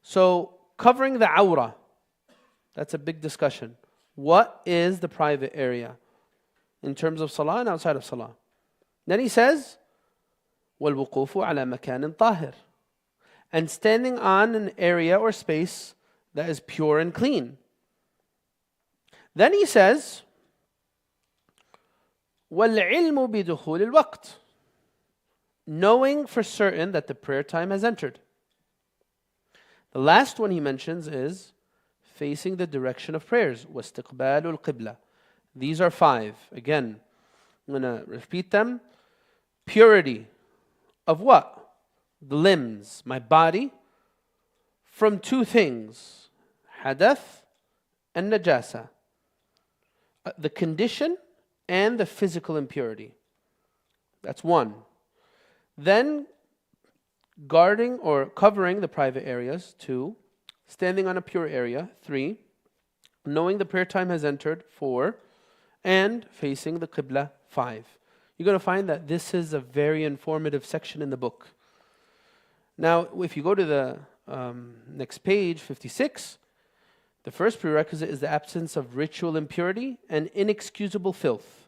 So, covering the awra. That's a big discussion. What is the private area in terms of salah and outside of salah? Then he says, وَالْوُقُوفُ عَلَى مَكَانٍ طَاهِرٍ, and standing on an area or space that is pure and clean. Then he says, وَالْعِلْمُ بِدُخُولِ الْوَقْتِ, knowing for certain that the prayer time has entered. The last one he mentions is facing the direction of prayers. وَاسْتِقْبَالُ الْقِبْلَةِ. These are 5. Again, I'm going to repeat them. Purity of what? The limbs, my body, from 2 things. Hadath and najasa. The condition and the physical impurity. That's 1. Then guarding or covering the private areas, 2. Standing on a pure area, 3. Knowing the prayer time has entered, 4. And facing the qibla, 5. You're going to find that this is a very informative section in the book. Now, if you go to the next page, 56, the first prerequisite is the absence of ritual impurity and inexcusable filth.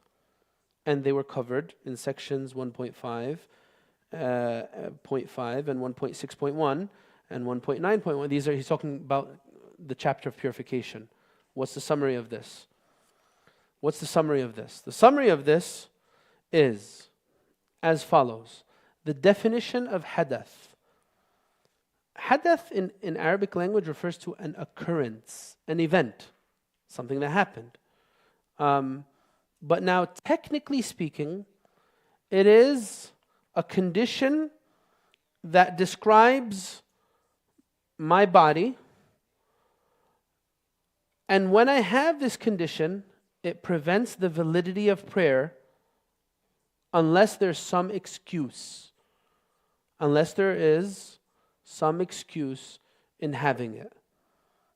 And they were covered in sections 1.5, 0.5 and 1.6.1 and 1.9.1. He's talking about the chapter of purification. What's the summary of this? What's the summary of this? The summary of this is as follows. The definition of hadath. Hadath in Arabic language refers to an occurrence, an event, something that happened. But now, technically speaking, it is a condition that describes my body. And when I have this condition, it prevents the validity of prayer unless there's some excuse. Unless there is some excuse in having it.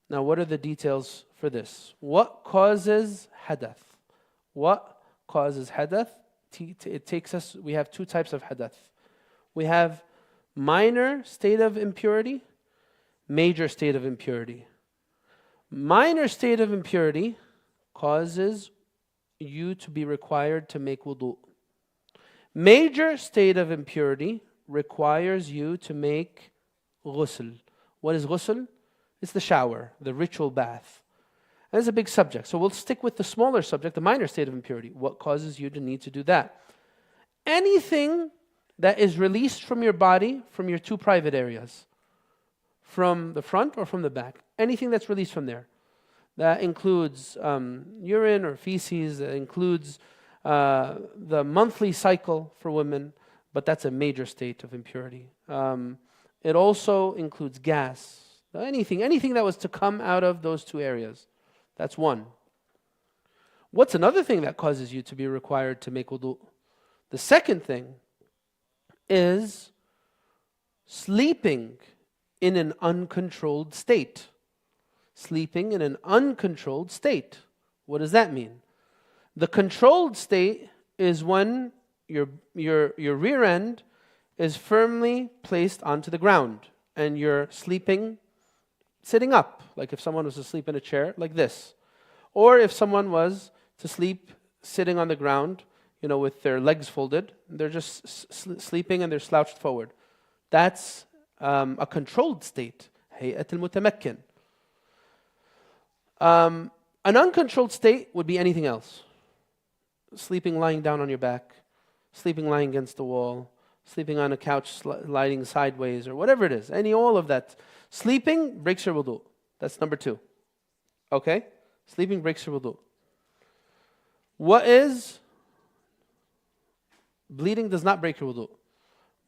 Now, what are the details for this? What causes hadath? What causes hadath? We have 2 types of hadath. We have minor state of impurity, major state of impurity. Minor state of impurity causes you to be required to make wudu. Major state of impurity requires you to make ghusl. What is ghusl? It's the shower, the ritual bath. And it's a big subject. So we'll stick with the smaller subject, the minor state of impurity. What causes you to need to do that? Anything that is released from your body, from your 2 private areas, from the front or from the back. Anything that's released from there. That includes urine or feces. That includes the monthly cycle for women. But that's a major state of impurity. It also includes gas. Anything that was to come out of those 2 areas. That's 1. What's another thing that causes you to be required to make wudu? The second thing is sleeping in an uncontrolled state. Sleeping in an uncontrolled state. What does that mean? The controlled state is when your rear end is firmly placed onto the ground and you're sleeping sitting up, like if someone was to sleep in a chair like this, or if someone was to sleep sitting on the ground, with their legs folded, they're just sleeping and they're slouched forward. That's a controlled state. هيئة المتمكن. An uncontrolled state would be anything else. Sleeping lying down on your back, sleeping lying against the wall, sleeping on a couch sliding sideways, or whatever it is. All of that. Sleeping breaks your wudu. That's number 2. Okay? Sleeping breaks your wudu. What is? Bleeding does not break your wudu.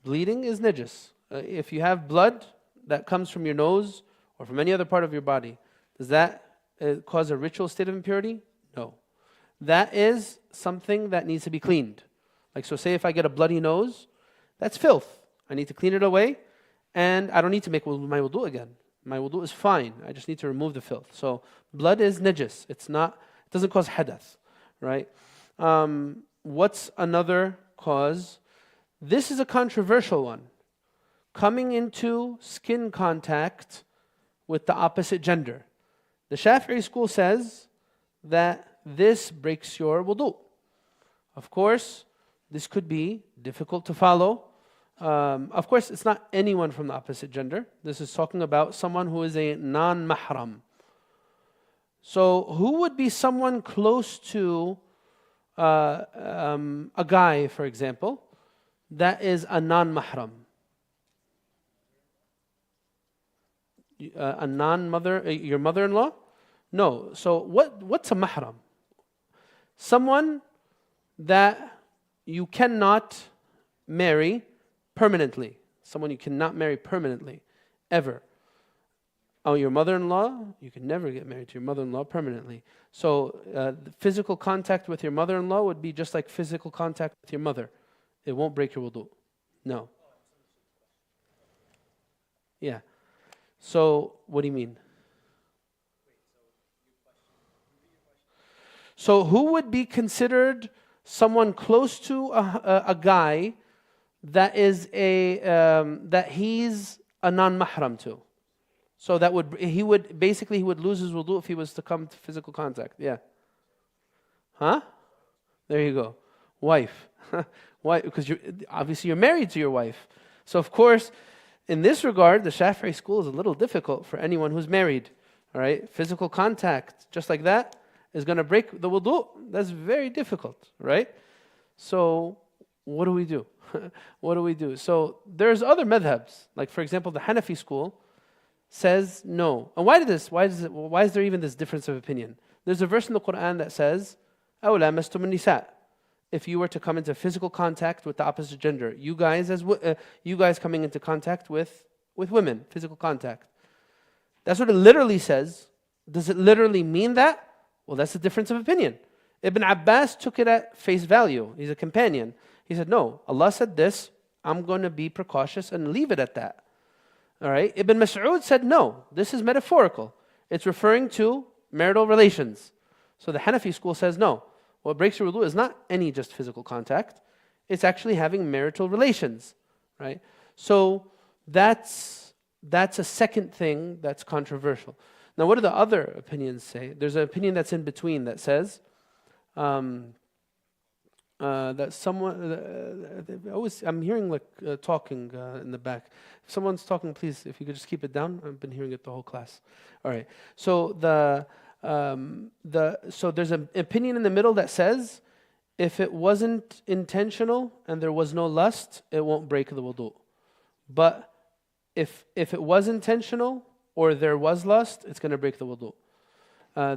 Bleeding is najis. If you have blood that comes from your nose or from any other part of your body, does that cause a ritual state of impurity? No. That is something that needs to be cleaned. Like, so say if I get a bloody nose, that's filth. I need to clean it away, and I don't need to make my wudu again. My wudu is fine. I just need to remove the filth. So blood is najis. It doesn't cause hadath, right? What's another cause? This is a controversial one. Coming into skin contact with the opposite gender. The Shafi'i school says that this breaks your wudu. Of course, this could be difficult to follow. Of course, it's not anyone from the opposite gender. This is talking about someone who is a non-mahram. So who would be someone close to a guy, for example, that is a non-mahram? A non-mother, your mother-in-law? No. So what's a mahram? Someone that you cannot marry permanently. Someone you cannot marry permanently, ever. Oh, your mother-in-law, you can never get married to your mother-in-law permanently. So the physical contact with your mother-in-law would be just like physical contact with your mother. It won't break your wudu. No. Yeah. So what do you mean? So who would be considered someone close to a guy that is that he's a non-mahram to? So he would lose his wudu if he was to come to physical contact. Yeah. Huh? There you go. Wife. Why? Because obviously you're married to your wife. So of course, in this regard, the Shafi'i school is a little difficult for anyone who's married. All right? Physical contact, just like that, is going to break the wudu. That's very difficult, right? So what do we do? What do we do? So there's other madhabs. Like for example, the Hanafi school says no. And why is there even this difference of opinion? There's a verse in the Quran that says, أَوْ لَامَسْتُمُ النِّسَاءَ. If you were to come into physical contact with the opposite gender, you guys coming into contact with women, physical contact. That's what it literally says. Does it literally mean that? Well, that's a difference of opinion. Ibn Abbas took it at face value. He's a companion. He said, no, Allah said this, I'm going to be precautious and leave it at that. All right. Ibn Mas'ud said, no, this is metaphorical. It's referring to marital relations. So the Hanafi school says, no. What breaks your wudu is not any just physical contact. It's actually having marital relations, right? So that's a second thing that's controversial. Now, what do the other opinions say? There's an opinion that's in between that says that someone, I'm hearing like talking in the back. If someone's talking, please, if you could just keep it down. I've been hearing it the whole class. All right. So so there's an opinion in the middle that says if it wasn't intentional and there was no lust, it won't break the wudu. But if it was intentional or there was lust, it's going to break the wudu.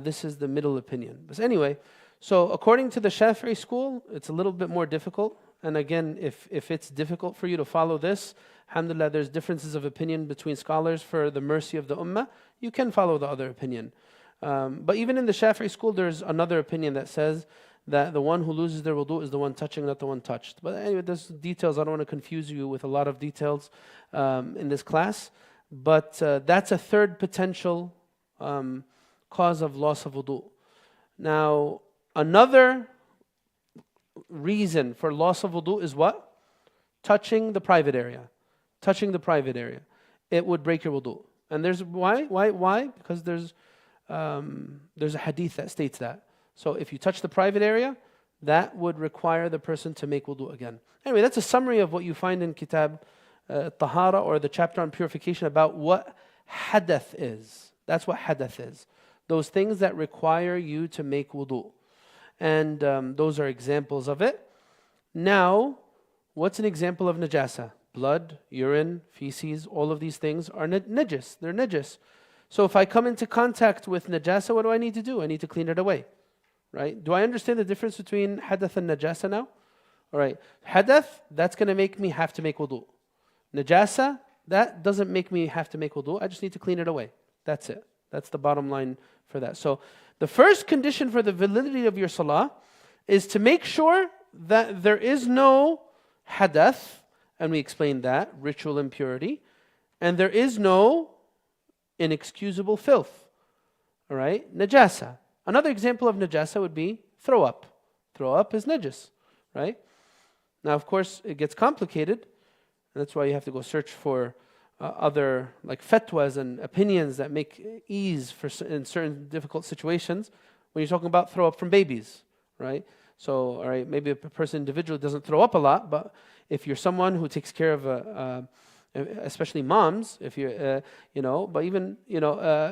This is the middle opinion. But anyway, so according to the Shafi'i school, it's a little bit more difficult. And again, if it's difficult for you to follow this, alhamdulillah, there's differences of opinion between scholars for the mercy of the ummah. You can follow the other opinion. But even in the Shafi'i school, there's another opinion that says that the one who loses their wudu is the one touching, not the one touched. But anyway, there's details. I don't want to confuse you with a lot of details in this class. But that's a third potential cause of loss of wudu. Now, another reason for loss of wudu is what? Touching the private area. Touching the private area. It would break your wudu. And there's why? Because there's a hadith that states that. So if you touch the private area, that would require the person to make wudu again. Anyway, that's a summary of what you find in Kitab Tahara, or the chapter on purification, about what hadath is. That's what hadath is. Those things that require you to make wudu. And those are examples of it. Now, what's an example of najasa? Blood, urine, feces, all of these things are najis. They're najis. So if I come into contact with najasa, what do I need to do? I need to clean it away. Right? Do I understand the difference between hadath and najasa now? All right. Hadath, that's going to make me have to make wudu. Najasa, that doesn't make me have to make wudu. I just need to clean it away. That's it. That's the bottom line for that. So the first condition for the validity of your salah is to make sure that there is no hadath and we explained that, ritual impurity. And there is no inexcusable filth. All right? Najasa. Another example of najasa would be throw up. Throw up is najis, right? Now, of course, it gets complicated. And that's why you have to go search for other like fatwas and opinions that make ease for in certain difficult situations. When you're talking about throw up from babies, right? So, all right, maybe a person individually doesn't throw up a lot, but if you're someone who takes care of especially moms, if you're, but even,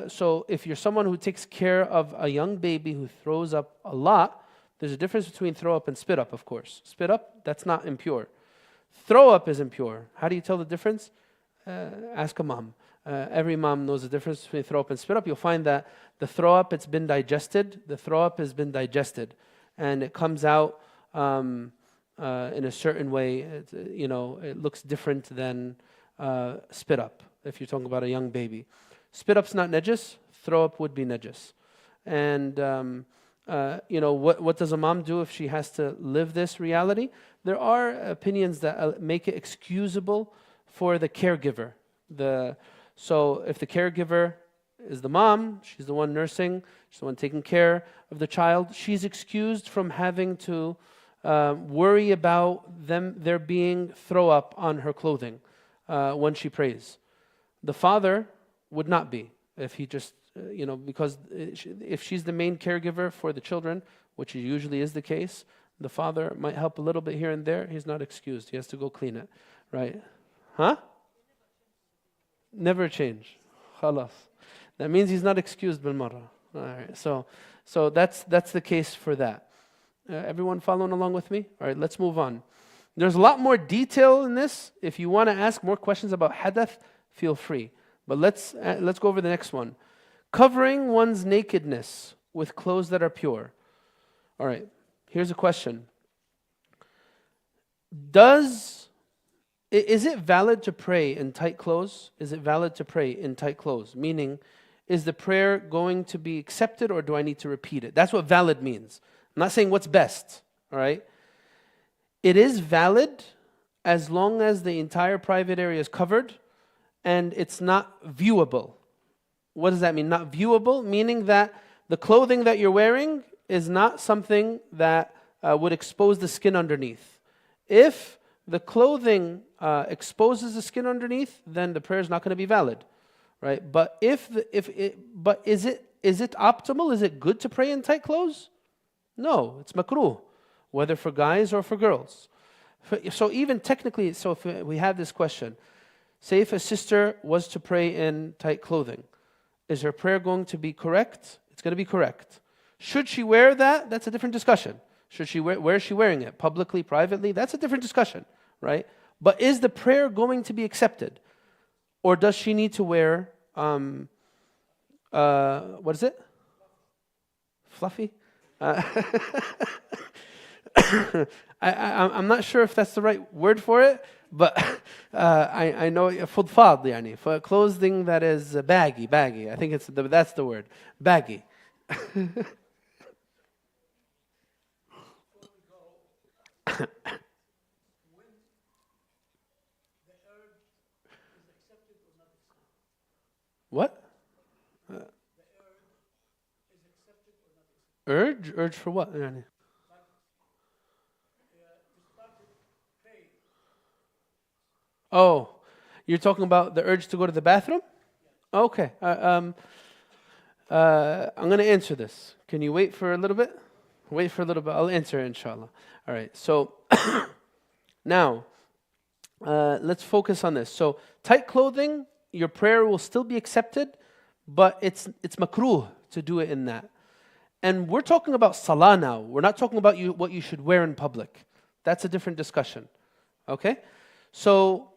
so if you're someone who takes care of a young baby who throws up a lot, there's a difference between throw up and spit up, of course. Spit up, that's not impure. Throw up is impure. How do you tell the difference? Ask a mom. Every mom knows the difference between throw up and spit up. You'll find that the throw up, it's been digested. The throw up has been digested. And it comes out in a certain way. It looks different than spit up, if you're talking about a young baby. Spit up's not najis, throw up would be najis. And what does a mom do if she has to live this reality? There are opinions that make it excusable for the caregiver. So if the caregiver is the mom, she's the one nursing, she's the one taking care of the child, she's excused from having to worry about there being throw up on her clothing when she prays. The father would not be, if he just, because if she's the main caregiver for the children, which usually is the case, the father might help a little bit here and there, he's not excused, he has to go clean it, right? Huh? Never change. Khalas. That means he's not excused bil marra. All right. So that's the case for that. Everyone following along with me? All right, let's move on. There's a lot more detail in this. If you want to ask more questions about hadath, feel free. But let's go over the next one. Covering one's nakedness with clothes that are pure. All right. Here's a question. Is it valid to pray in tight clothes? Is it valid to pray in tight clothes? Meaning, is the prayer going to be accepted or do I need to repeat it? That's what valid means. I'm not saying what's best, all right? It is valid as long as the entire private area is covered and it's not viewable. What does that mean? Not viewable, meaning that the clothing that you're wearing is not something that would expose the skin underneath. If the clothing exposes the skin underneath, then the prayer is not going to be valid, right? But is it optimal? Is it good to pray in tight clothes? No, it's makruh, whether for guys or for girls. So even technically, so if we have this question, say if a sister was to pray in tight clothing, is her prayer going to be correct? It's going to be correct. Should she wear that? That's a different discussion. Should she where is she wearing it? Publicly, privately? That's a different discussion, right? But is the prayer going to be accepted? Or does she need to wear, what is it? Fluffy? I'm not sure if that's the right word for it, but I know fudfad, yani, for clothing that is baggy. I think that's the word, baggy. What? Urge? Urge for what? Yani? Oh, you're talking about the urge to go to the bathroom? Okay. I'm going to answer this. Can you wait for a little bit? Wait for a little bit. I'll answer it, inshallah. All right. So now, let's focus on this. So tight clothing, your prayer will still be accepted, but it's makruh to do it in that. And we're talking about salah now. We're not talking about what you should wear in public. That's a different discussion. Okay? So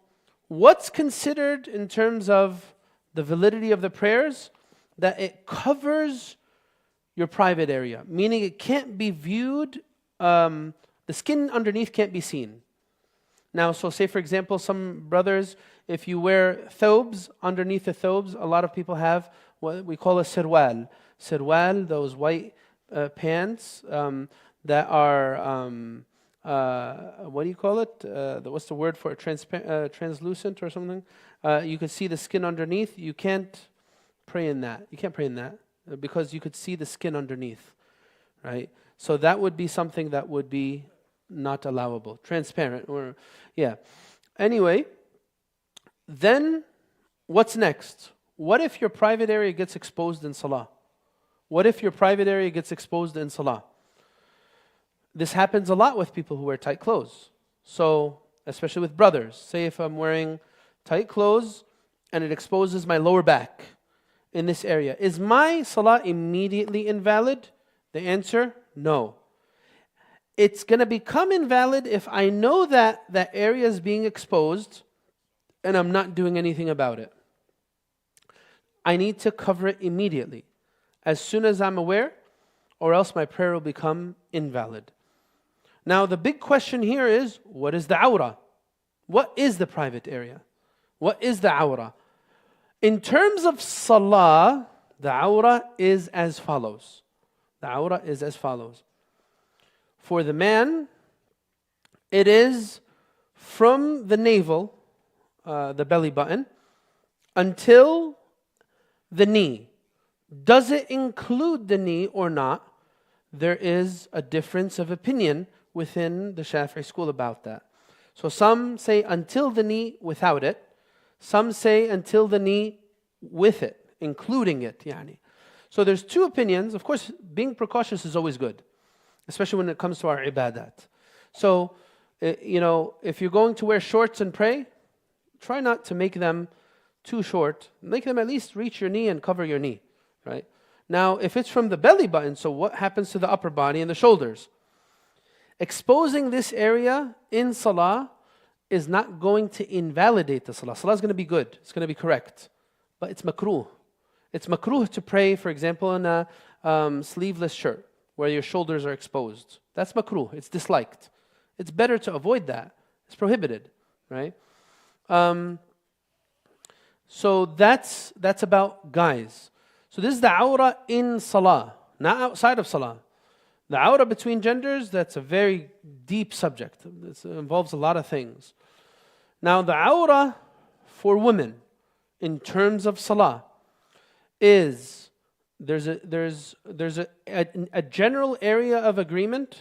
what's considered in terms of the validity of the prayers? That it covers your private area, meaning it can't be viewed, the skin underneath can't be seen. Now, so say for example, some brothers, if you wear thobes, underneath the thobes, a lot of people have what we call a sirwal. Sirwal, those white pants that are what do you call it? What's the word for it? Translucent or something? You could see the skin underneath. You can't pray in that. You can't pray in that because you could see the skin underneath, right? So that would be something that would be not allowable. Transparent or, yeah. Anyway, then what's next? What if your private area gets exposed in salah? What if your private area gets exposed in salah? This happens a lot with people who wear tight clothes. So, especially with brothers. Say if I'm wearing tight clothes and it exposes my lower back in this area. Is my salah immediately invalid? The answer, no. It's going to become invalid if I know that that area is being exposed and I'm not doing anything about it. I need to cover it immediately, as soon as I'm aware, or else my prayer will become invalid. Now the big question here is, what is the awrah? What is the private area? What is the awrah? In terms of salah, the awrah is as follows. The awrah is as follows. For the man, it is from the navel, the belly button, until the knee. Does it include the knee or not? There is a difference of opinion within the Shafi'i school about that. So some say until the knee without it. Some say until the knee with it, including it. Yani. So there's two opinions. Of course, being precautious is always good, especially when it comes to our ibadat. So, if you're going to wear shorts and pray, try not to make them too short. Make them at least reach your knee and cover your knee, right? Now, if it's from the belly button, so what happens to the upper body and the shoulders? Exposing this area in salah is not going to invalidate the salah. Salah is going to be good. It's going to be correct. But it's makruh. It's makruh to pray, for example, in a sleeveless shirt where your shoulders are exposed. That's makruh. It's disliked. It's better to avoid that. It's prohibited, right? So that's about guys. So this is the awrah in salah, not outside of salah. The awrah between genders, that's a very deep subject. It involves a lot of things. Now the awrah for women in terms of salah is there's a general area of agreement.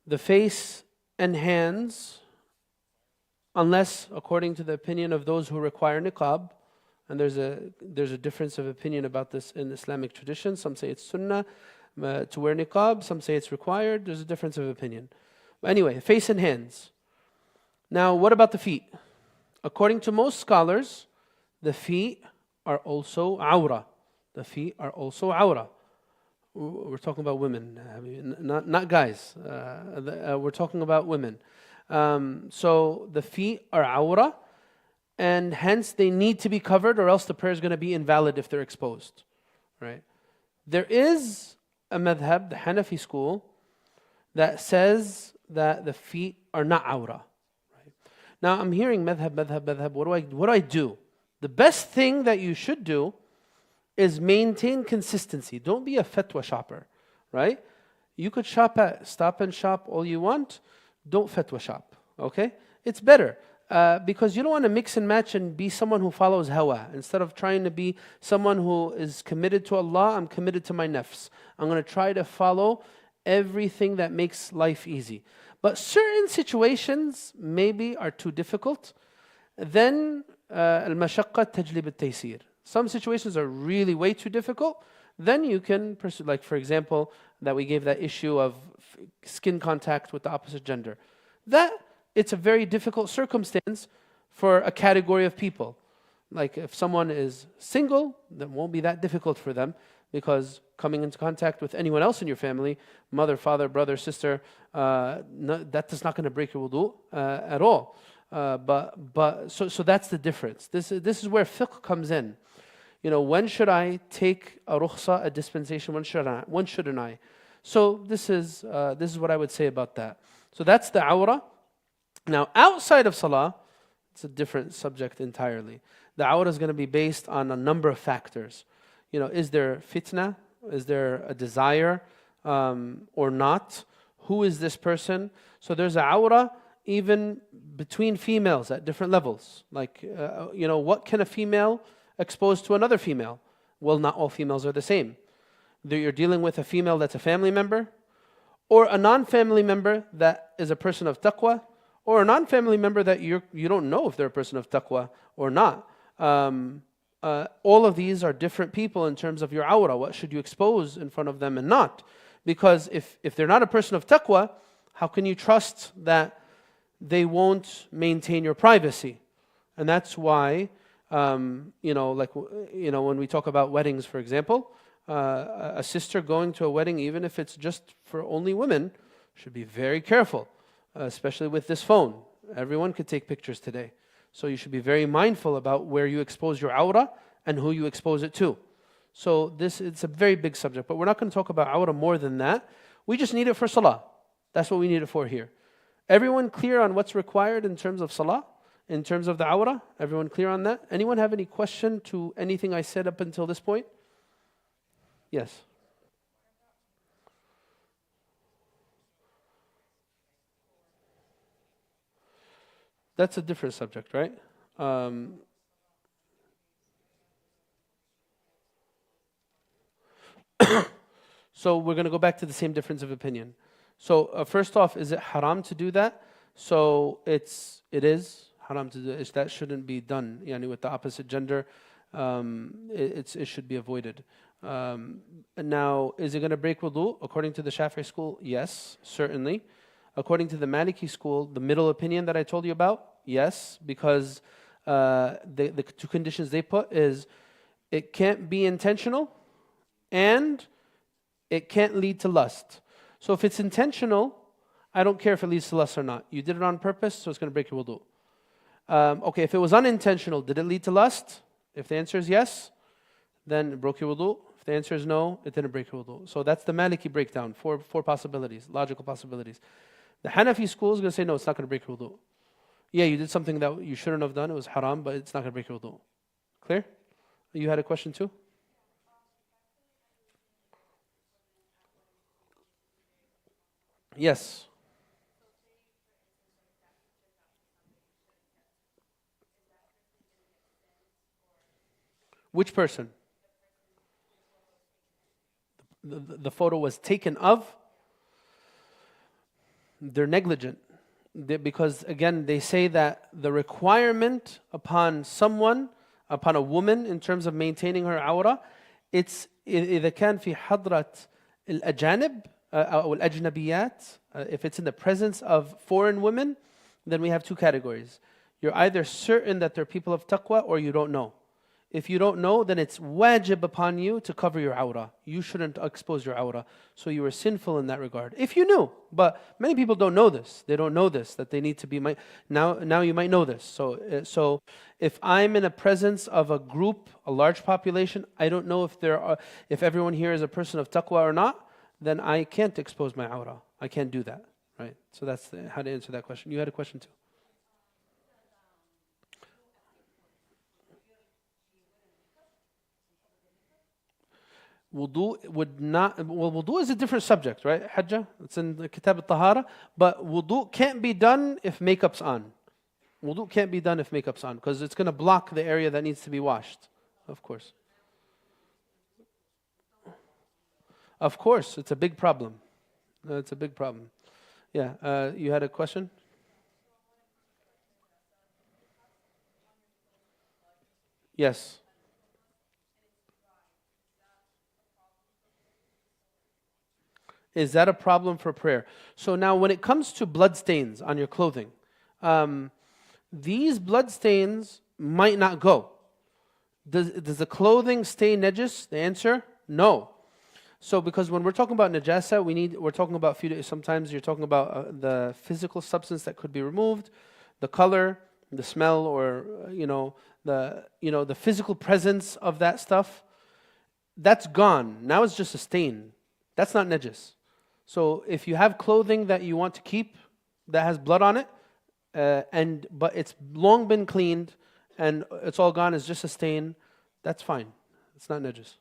The face and hands, unless according to the opinion of those who require niqab, and there's a difference of opinion about this in Islamic tradition. Some say it's sunnah to wear niqab, some say it's required. There's a difference of opinion. But anyway, face and hands. Now, what about the feet? According to most scholars, the feet are also awrah. The feet are also awrah. We're talking about women, not guys. We're talking about women. So the feet are awrah, and hence they need to be covered, or else the prayer is going to be invalid if they're exposed. Right? There is a madhab, the Hanafi school, that says that the feet are not awrah. Right? Now I'm hearing madhab. What do I do? The best thing that you should do is maintain consistency. Don't be a fatwa shopper, right? You could shop at Stop and Shop all you want. Don't fatwa shop, okay? It's better because you don't want to mix and match and be someone who follows hawa. Instead of trying to be someone who is committed to Allah, I'm committed to my nafs. I'm going to try to follow everything that makes life easy. But certain situations maybe are too difficult. Then al-mashaqqa tajlib al-taysir. Some situations are really way too difficult. Then you can pursue, like for example, that we gave that issue of skin contact with the opposite gender. That, it's a very difficult circumstance for a category of people. Like if someone is single, that won't be that difficult for them, because coming into contact with anyone else in your family, mother, father, brother, sister, that is not going to break your wudu at all. So that's the difference. This is where fiqh comes in. When should I take a rukhsa, a dispensation? When shouldn't I? So this is what I would say about that. So that's the awrah. Now outside of salah, it's a different subject entirely. The awrah is going to be based on a number of factors. Is there fitna? Is there a desire or not? who is this person? So there's a awrah even between females at different levels. Like, what can a female expose to another female? Well, not all females are the same. You're dealing with a female that's a family member, or a non-family member that is a person of taqwa, or a non-family member that you don't know if they're a person of taqwa or not. All of these are different people in terms of your awrah. What should you expose in front of them and not? Because if they're not a person of taqwa, how can you trust that they won't maintain your privacy? And that's why, when we talk about weddings, for example, a sister going to a wedding, even if it's just for only women, should be very careful, especially with this phone. Everyone could take pictures today. So you should be very mindful about where you expose your awrah and who you expose it to. So it's a very big subject, but we're not going to talk about awrah more than that. We just need it for salah. That's what we need it for here. Everyone clear on what's required in terms of salah, in terms of the awrah? Everyone clear on that? Anyone have any question to anything I said up until this point? Yes. That's a different subject, right? So we're going to go back to the same difference of opinion. So first off, is it haram to do that? So it is haram to do it. That shouldn't be done. With the opposite gender, it should be avoided. Now, is it going to break wudu? According to the Shafi'i school, yes, certainly. According to the Maliki school, the middle opinion that I told you about, yes, because the two conditions they put is it can't be intentional and it can't lead to lust. So if it's intentional, I don't care if it leads to lust or not. You did it on purpose, so it's going to break your wudu. Okay, if it was unintentional, did it lead to lust? If the answer is yes, then it broke your wudu. If the answer is no, it didn't break your wudu. So that's the Maliki breakdown, four possibilities, logical possibilities. The Hanafi school is going to say, no, it's not going to break your wudu. Yeah, you did something that you shouldn't have done, it was haram, but it's not going to break your wudu. Clear? You had a question too? Yes. Which person? The photo was taken of? They're negligent. Because again, they say that the requirement upon a woman in terms of maintaining her awrah, it's إذا كان في حضرة الأجانب أو الأجنبيات, if it's in the presence of foreign women, then we have two categories. You're either certain that they're people of taqwa or you don't know. If you don't know, then it's wajib upon you to cover your awrah. You shouldn't expose your awrah. So you were sinful in that regard. If you knew, but many people don't know this. They don't know this, that they need to be, now you might know this. So if I'm in a presence of a group, a large population, I don't know if everyone here is a person of taqwa or not, then I can't expose my awrah. I can't do that, right? So that's how to answer that question. You had a question too. Wudu would not, wudu is a different subject, right? Hajjah, it's in the Kitab al-Tahara, but wudu can't be done if makeup's on. Wudu can't be done if makeup's on, because it's going to block the area that needs to be washed, of course. Of course, it's a big problem. It's a big problem. Yeah, you had a question? Yes. Is that a problem for prayer? So now when it comes to blood stains on your clothing, these blood stains might not go. Does the clothing stay najis? The answer, no. So because when we're talking about najasa, we're talking about sometimes you're talking about the physical substance that could be removed, the color, the smell, or the physical presence of that stuff. That's gone. Now it's just a stain. That's not najis. So if you have clothing that you want to keep that has blood on it, but it's long been cleaned and it's all gone, it's just a stain, that's fine. It's not najis.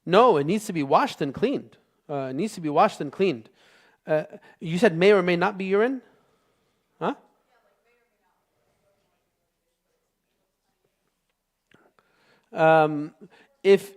No, it needs to be washed and cleaned. It needs to be washed and cleaned. You said may or may not be urine? Huh? If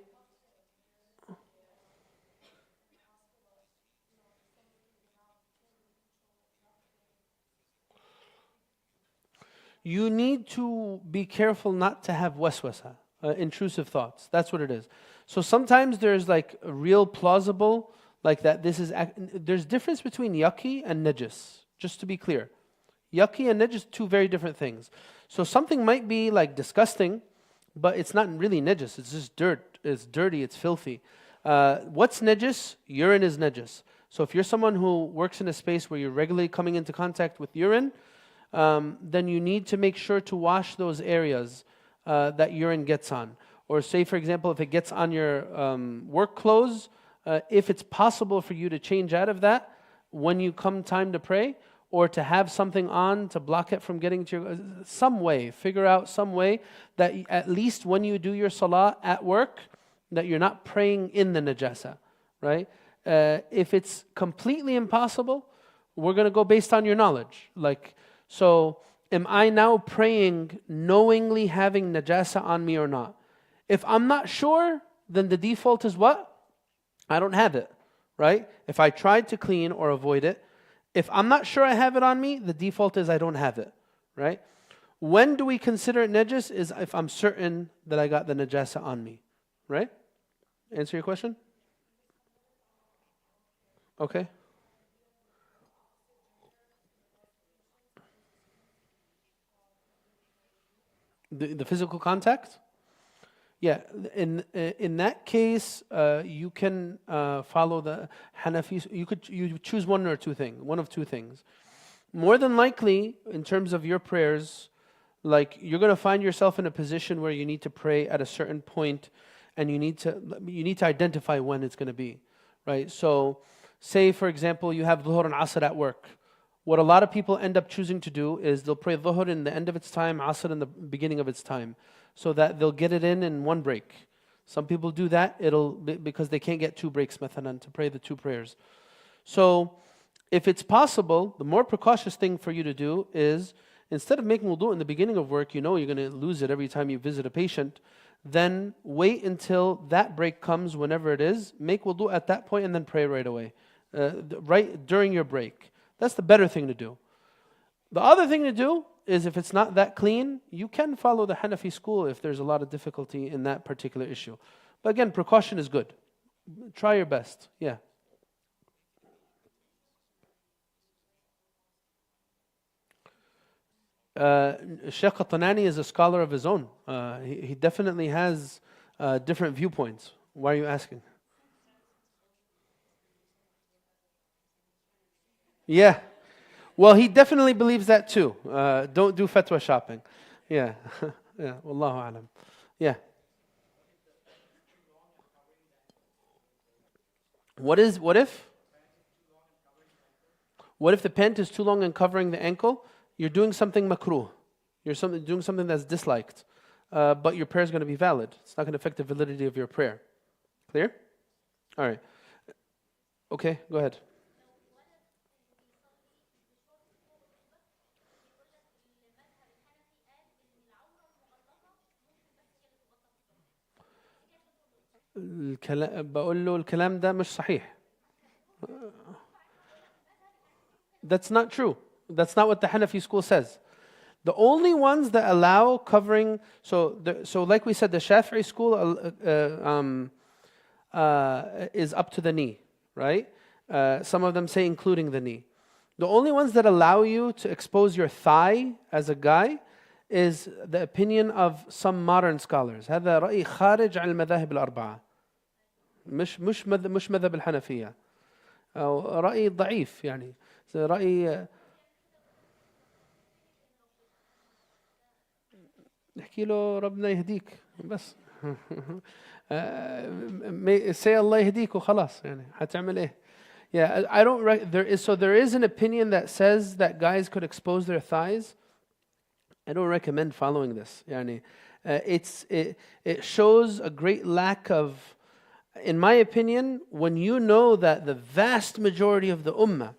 you need to be careful not to have waswasa, intrusive thoughts. That's what it is. So sometimes there's like a real plausible, like that there's difference between yucky and najis, just to be clear. Yucky and najis, two very different things. So something might be like disgusting, but it's not really najis, it's just dirt. It's dirty, it's filthy. What's najis? Urine is najis. So if you're someone who works in a space where you're regularly coming into contact with urine, then you need to make sure to wash those areas that urine gets on. Or say, for example, if it gets on your work clothes, if it's possible for you to change out of that when you come time to pray, or to have something on to block it from getting to your, some way, figure out some way that at least when you do your salah at work, that you're not praying in the najasa, right? If it's completely impossible, we're going to go based on your knowledge. Like, so am I now praying knowingly having najasa on me or not? If I'm not sure, then the default is what? I don't have it, right? If I tried to clean or avoid it, if I'm not sure I have it on me, the default is I don't have it, right? When do we consider it najis? Is if I'm certain that I got the najasa on me, right? Answer your question? Okay. The physical contact? Yeah, in that case, you can follow the Hanafi. You choose one of two things. More than likely, in terms of your prayers, like you're going to find yourself in a position where you need to pray at a certain point, and you need to identify when it's going to be, right? So, say for example, you have Dhuhr and Asr at work. What a lot of people end up choosing to do is they'll pray Dhuhr in the end of its time, Asr in the beginning of its time, so that they'll get it in one break. Some people do that because they can't get two breaks, mathalan, to pray the two prayers. So, if it's possible, the more precautious thing for you to do is, instead of making wudu in the beginning of work, you know you're going to lose it every time you visit a patient, then wait until that break comes, whenever it is, make wudu at that point and then pray right away, right during your break. That's the better thing to do. The other thing to do is, if it's not that clean, you can follow the Hanafi school if there's a lot of difficulty in that particular issue. But again, precaution is good. Try your best. Yeah. Shaykh Tanani is a scholar of his own. He definitely has different viewpoints. Why are you asking? Yeah. Well, he definitely believes that too. Don't do fatwa shopping. Yeah. Yeah. Wallahu alam. Yeah. What if the pant is too long and covering the ankle? You're doing something makruh. You're doing something that's disliked. But your prayer is going to be valid. It's not going to affect the validity of your prayer. Clear? All right. Okay, go ahead. بقول له الكلام ده مش صحيح. That's not true. That's not what the Hanafi school says. The only ones that allow covering, so like we said, the Shafi'i school is up to the knee, right? Some of them say including the knee. The only ones that allow you to expose your thigh as a guy is the opinion of some modern scholars. هذا رأي خارج عن المذاهب الأربعة. مش مذهب الحنفية. أو رأي ضعيف يعني. رأي نحكي له ربنا يهديك بس. say الله يهديك وخلاص يعني هتعمل إيه؟ Yeah, I don't. There is an opinion that says that guys could expose their thighs. I don't recommend following this. يعني, it shows a great lack of In my opinion, when you know that the vast majority of the ummah,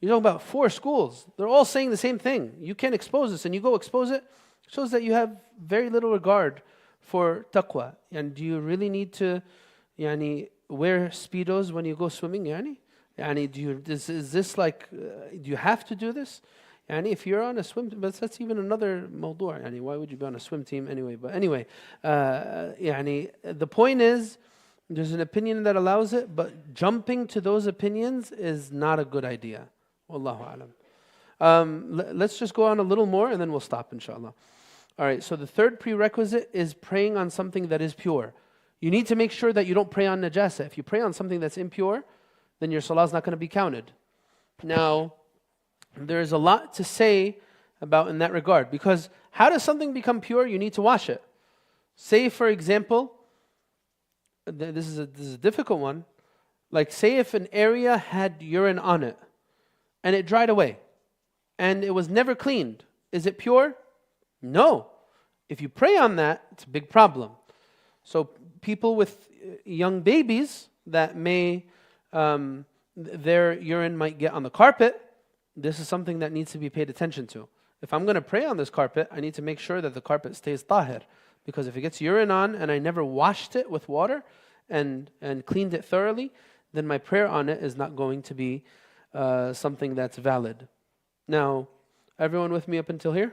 you're talking about 4 schools, they're all saying the same thing. You can't expose this, and you go expose it, shows that you have very little regard for taqwa. And do you really need to wear Speedos when you go swimming? Is this like, do you have to do this? If you're on a swim team, but that's even another mawdu'. Why would you be on a swim team anyway? But anyway, the point is, there's an opinion that allows it, but jumping to those opinions is not a good idea. Wallahu alam. Let's just go on a little more and then we'll stop, inshallah. All right, so the third prerequisite is praying on something that is pure. You need to make sure that you don't pray on najasa. If you pray on something that's impure, then your salah is not going to be counted. Now, there's a lot to say about in that regard, because how does something become pure? You need to wash it. Say, for example, this is a difficult one. Like, say if an area had urine on it and it dried away and it was never cleaned, is it pure? No. If you pray on that, it's a big problem. So people with young babies that may, their urine might get on the carpet, this is something that needs to be paid attention to. If I'm going to pray on this carpet, I need to make sure that the carpet stays tahir. Because if it gets urine on and I never washed it with water and cleaned it thoroughly, then my prayer on it is not going to be something that's valid. Now, everyone with me up until here?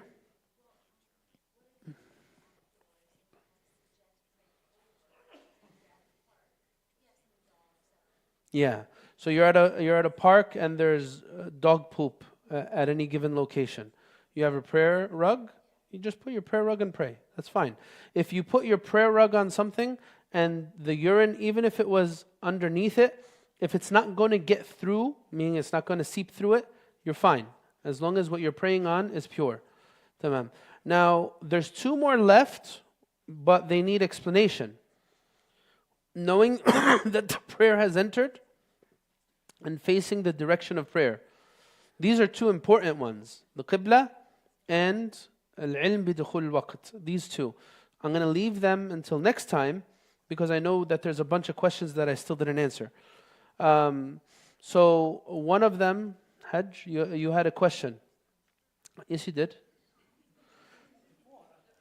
Yeah. So you're at a park and there's dog poop at any given location. You have a prayer rug, you just put your prayer rug and pray. That's fine. If you put your prayer rug on something and the urine, even if it was underneath it, if it's not going to get through, meaning it's not going to seep through it, you're fine. As long as what you're praying on is pure. Tamam. Now, there's 2 more left, but they need explanation. Knowing that the prayer has entered and facing the direction of prayer. These are 2 important ones. The qibla and al-ilm bidukhul waqt. These 2. I'm going to leave them until next time because I know that there's a bunch of questions that I still didn't answer. So one of them, Hajj, you had a question. Yes, you did.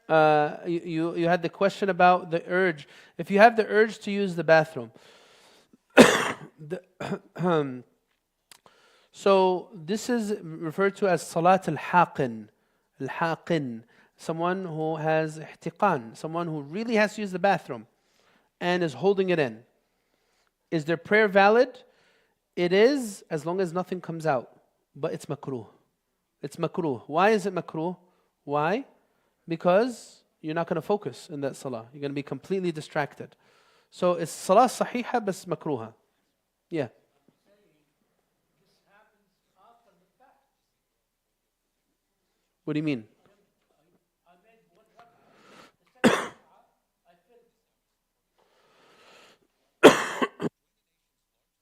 You had the question about the urge. If you have the urge to use the bathroom. So this is referred to as Salat al-Haqin. Al-Haqin. Someone who has ihtiqan. Someone who really has to use the bathroom and is holding it in. Is their prayer valid? It is, as long as nothing comes out. But it's makruh. It's makruh. Why is it makruh? Why? Because you're not going to focus in that salah. You're going to be completely distracted. So it's salah sahiha bas makruha. Yeah. What do you mean?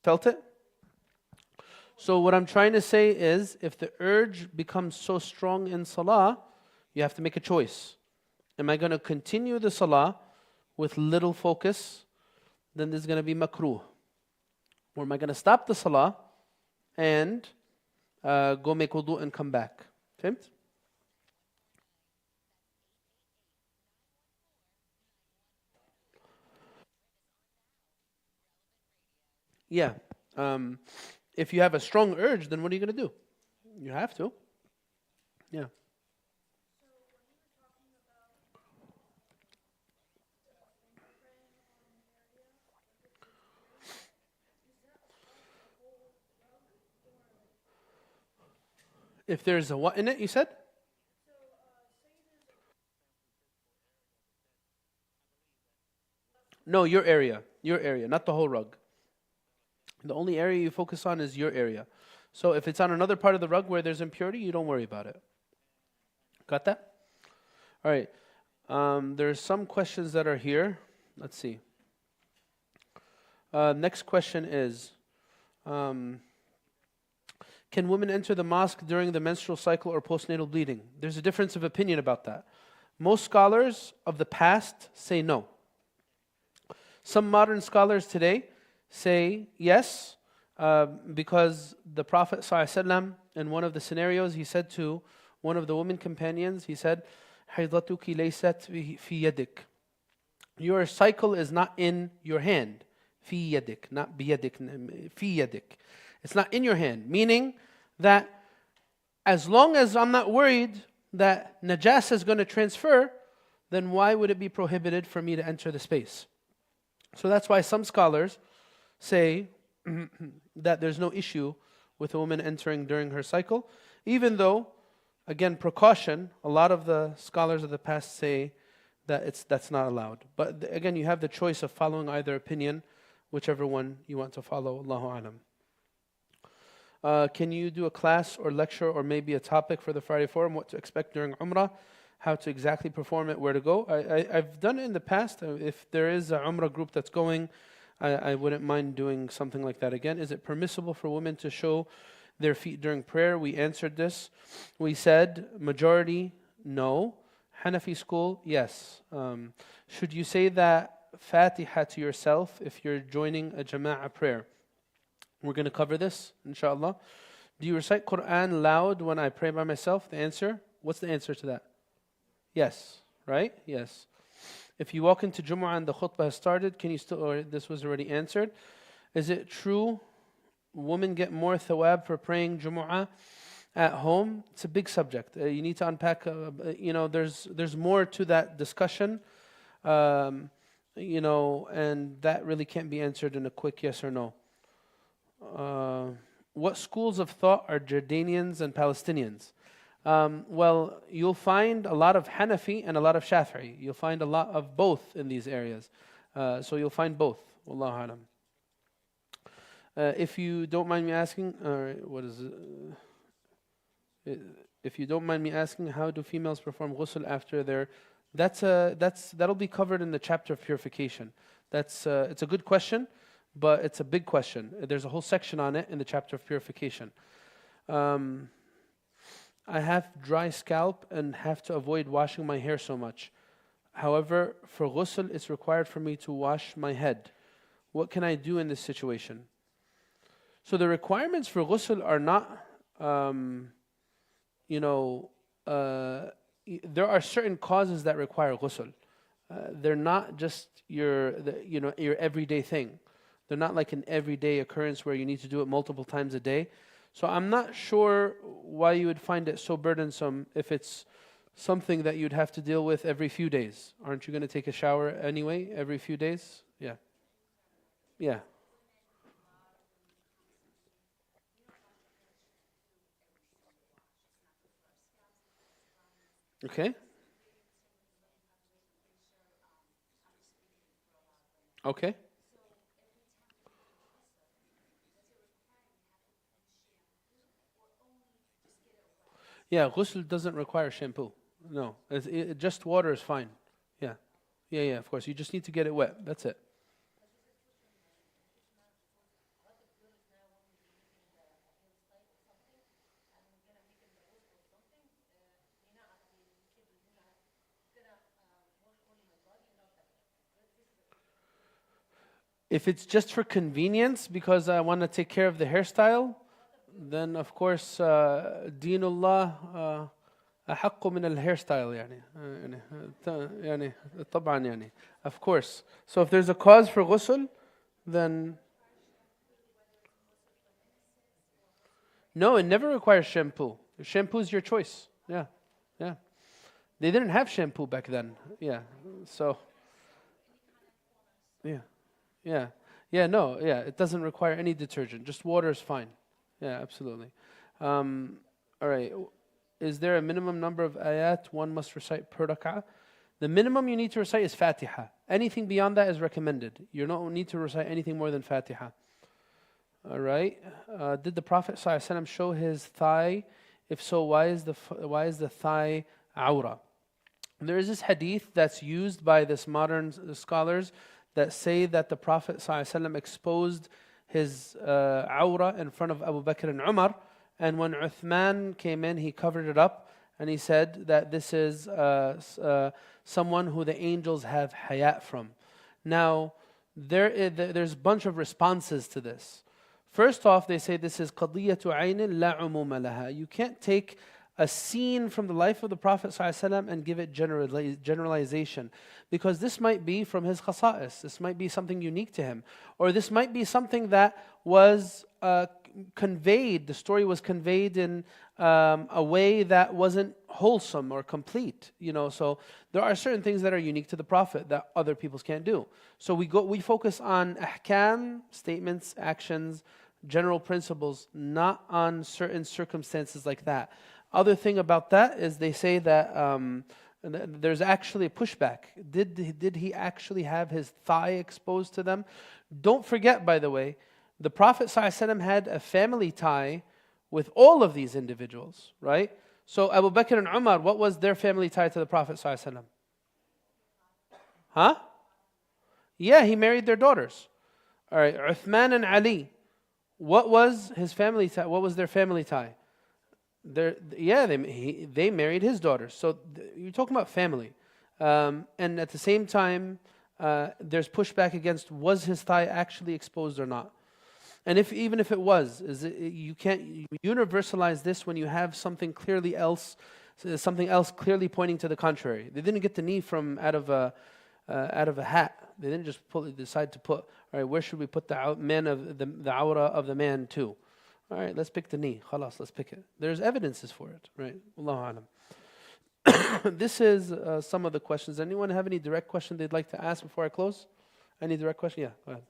Felt it? So what I'm trying to say is, if the urge becomes so strong in salah, you have to make a choice. Am I going to continue the salah with little focus? Then this is going to be makruh. Or am I going to stop the salah and go make wudu and come back? Fahmt? Yeah. If you have a strong urge, then what are you going to do? You have to. Yeah. If there's a what in it, you said? No, your area. Your area, not the whole rug. The only area you focus on is your area. So if it's on another part of the rug where there's impurity, you don't worry about it. Got that? All right. There's some questions that are here. Let's see. Next question is, can women enter the mosque during the menstrual cycle or postnatal bleeding? There's a difference of opinion about that. Most scholars of the past say no. Some modern scholars today say yes, because the Prophet ﷺ, in one of the scenarios, he said to one of the women companions, he said, حَيْضَتُكِ لَيْسَتْ فِي يَدِكَ. Your cycle is not in your hand. في يدك, not بيدك, في يدك. It's not in your hand, meaning that as long as I'm not worried that najasa is going to transfer, then why would it be prohibited for me to enter the space? So that's why some scholars say that there's no issue with a woman entering during her cycle, even though, again, precaution, a lot of the scholars of the past say that that's not allowed. But again, you have the choice of following either opinion, whichever one you want to follow. Allahu alam. Can you do a class or lecture or maybe a topic for the Friday Forum, what to expect during Umrah, how to exactly perform it, where to go? I've done it in the past. If there is a Umrah group that's going, I wouldn't mind doing something like that again. Is it permissible for women to show their feet during prayer? We answered this. We said majority, no. Hanafi school, yes. Should you say that Fatiha to yourself if you're joining a Jama'ah prayer? We're going to cover this, inshallah. Do you recite Quran loud when I pray by myself? The answer? What's the answer to that? Yes, right? Yes. If you walk into Jumu'ah and the khutbah has started, can you still, or this was already answered. Is it true women get more thawab for praying Jumu'ah at home? It's a big subject. You need to unpack, there's more to that discussion, and that really can't be answered in a quick yes or no. What schools of thought are Jordanians and Palestinians? Well, you'll find a lot of Hanafi and a lot of Shafi'i. You'll find a lot of both in these areas. So you'll find both. Wallahu alam. If you don't mind me asking, what is it? If you don't mind me asking, how do females perform ghusl after their... That'll be covered in the chapter of purification. It's a good question, but it's a big question. There's a whole section on it in the chapter of purification. I have dry scalp and have to avoid washing my hair so much. However, for ghusl, it's required for me to wash my head. What can I do in this situation? So the requirements for ghusl are not, there are certain causes that require ghusl. They're not just your everyday thing. They're not like an everyday occurrence where you need to do it multiple times a day. So I'm not sure why you would find it so burdensome if it's something that you'd have to deal with every few days. Aren't you going to take a shower anyway every few days? Yeah. Yeah. Okay. Okay. Yeah, ghusl doesn't require shampoo. No, just water is fine. Yeah. Yeah, of course. You just need to get it wet. That's it. If it's just for convenience, because I want to take care of the hairstyle, then of course, Deenullah أحق من الhairstyle يعني طبعا يعني, of course. So if there's a cause for ghusl, then no, it never requires shampoo. Shampoo is your choice. Yeah. They didn't have shampoo back then. Yeah. So yeah. It doesn't require any detergent. Just water is fine. Yeah, absolutely. All right. Is there a minimum number of ayat one must recite per rak'ah? The minimum you need to recite is Fatiha. Anything beyond that is recommended. You don't need to recite anything more than Fatiha. All right. Did the Prophet ﷺ show his thigh? If so, why is the thigh awra? There is this hadith that's used by this modern scholars that say that the Prophet ﷺ exposed his awra in front of Abu Bakr and Umar, and when Uthman came in, he covered it up, and he said that this is someone who the angels have hayat from. Now, there's a bunch of responses to this. First off, they say this is قَضِيَّةُ عَيْنٍ لَا عُمُومَ لَهَا. You can't take a scene from the life of the Prophet ﷺ and give it generalization. Because this might be from his khasa'is, this might be something unique to him. Or this might be something that was conveyed, the story was conveyed in a way that wasn't wholesome or complete. So there are certain things that are unique to the Prophet that other people can't do. So we focus on ahkam, statements, actions, general principles, not on certain circumstances like that. Other thing about that is they say that there's actually a pushback. Did he actually have his thigh exposed to them? Don't forget, by the way, the Prophet ﷺ had a family tie with all of these individuals, right? So Abu Bakr and Umar, what was their family tie to the Prophet ﷺ? Huh? Yeah, he married their daughters. All right, Uthman and Ali, what was his family tie? What was their family tie? They married his daughters. So you're talking about family. And at the same time, there's pushback against was his thigh actually exposed or not. And even if it was, you can't universalize this when you have something else clearly pointing to the contrary. They didn't get the knee from out of a hat. They didn't just decide to put. All right, where should we put the awra of the man too? All right, let's pick the knee. Khalas, let's pick it. There's evidences for it, right? Wallahu alam. This is some of the questions. Anyone have any direct question they'd like to ask before I close? Any direct question? Yeah, go ahead.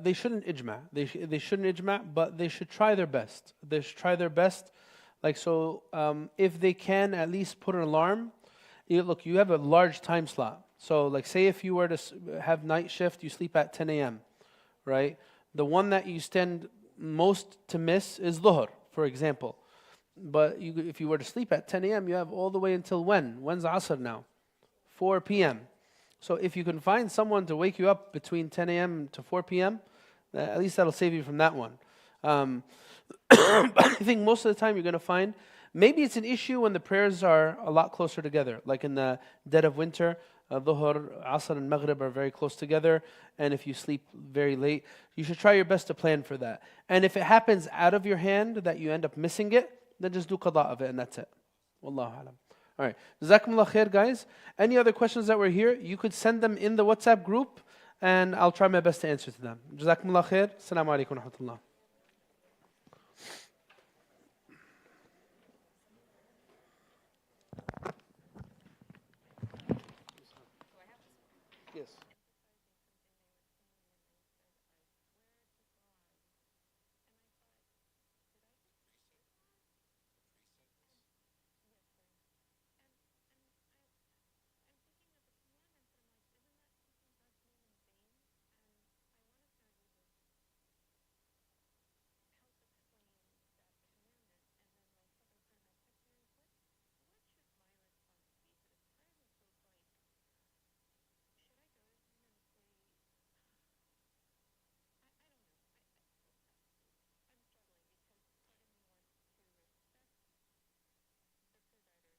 They shouldn't ijma'. They shouldn't ijma', but they should try their best. They should try their best. If they can at least put an alarm. Look, you have a large time slot. So say if you were to have night shift, you sleep at 10 a.m., right? The one that you stand most to miss is dhuhr, for example. But if you were to sleep at 10 a.m., you have all the way until when? When's Asr now? 4 p.m. So if you can find someone to wake you up between 10 a.m. to 4 p.m., at least that'll save you from that one. But I think most of the time you're going to find, maybe it's an issue when the prayers are a lot closer together, like in the dead of winter, Dhuhr, Asr and Maghrib are very close together, and if you sleep very late, you should try your best to plan for that. And if it happens out of your hand that you end up missing it, then just do qada of it and that's it. Wallahu alam. All right. Jazakumullah khair, guys. Any other questions that were here, you could send them in the WhatsApp group and I'll try my best to answer to them. Jazakumullah khair. Assalamu alaikum wa rahmatullah.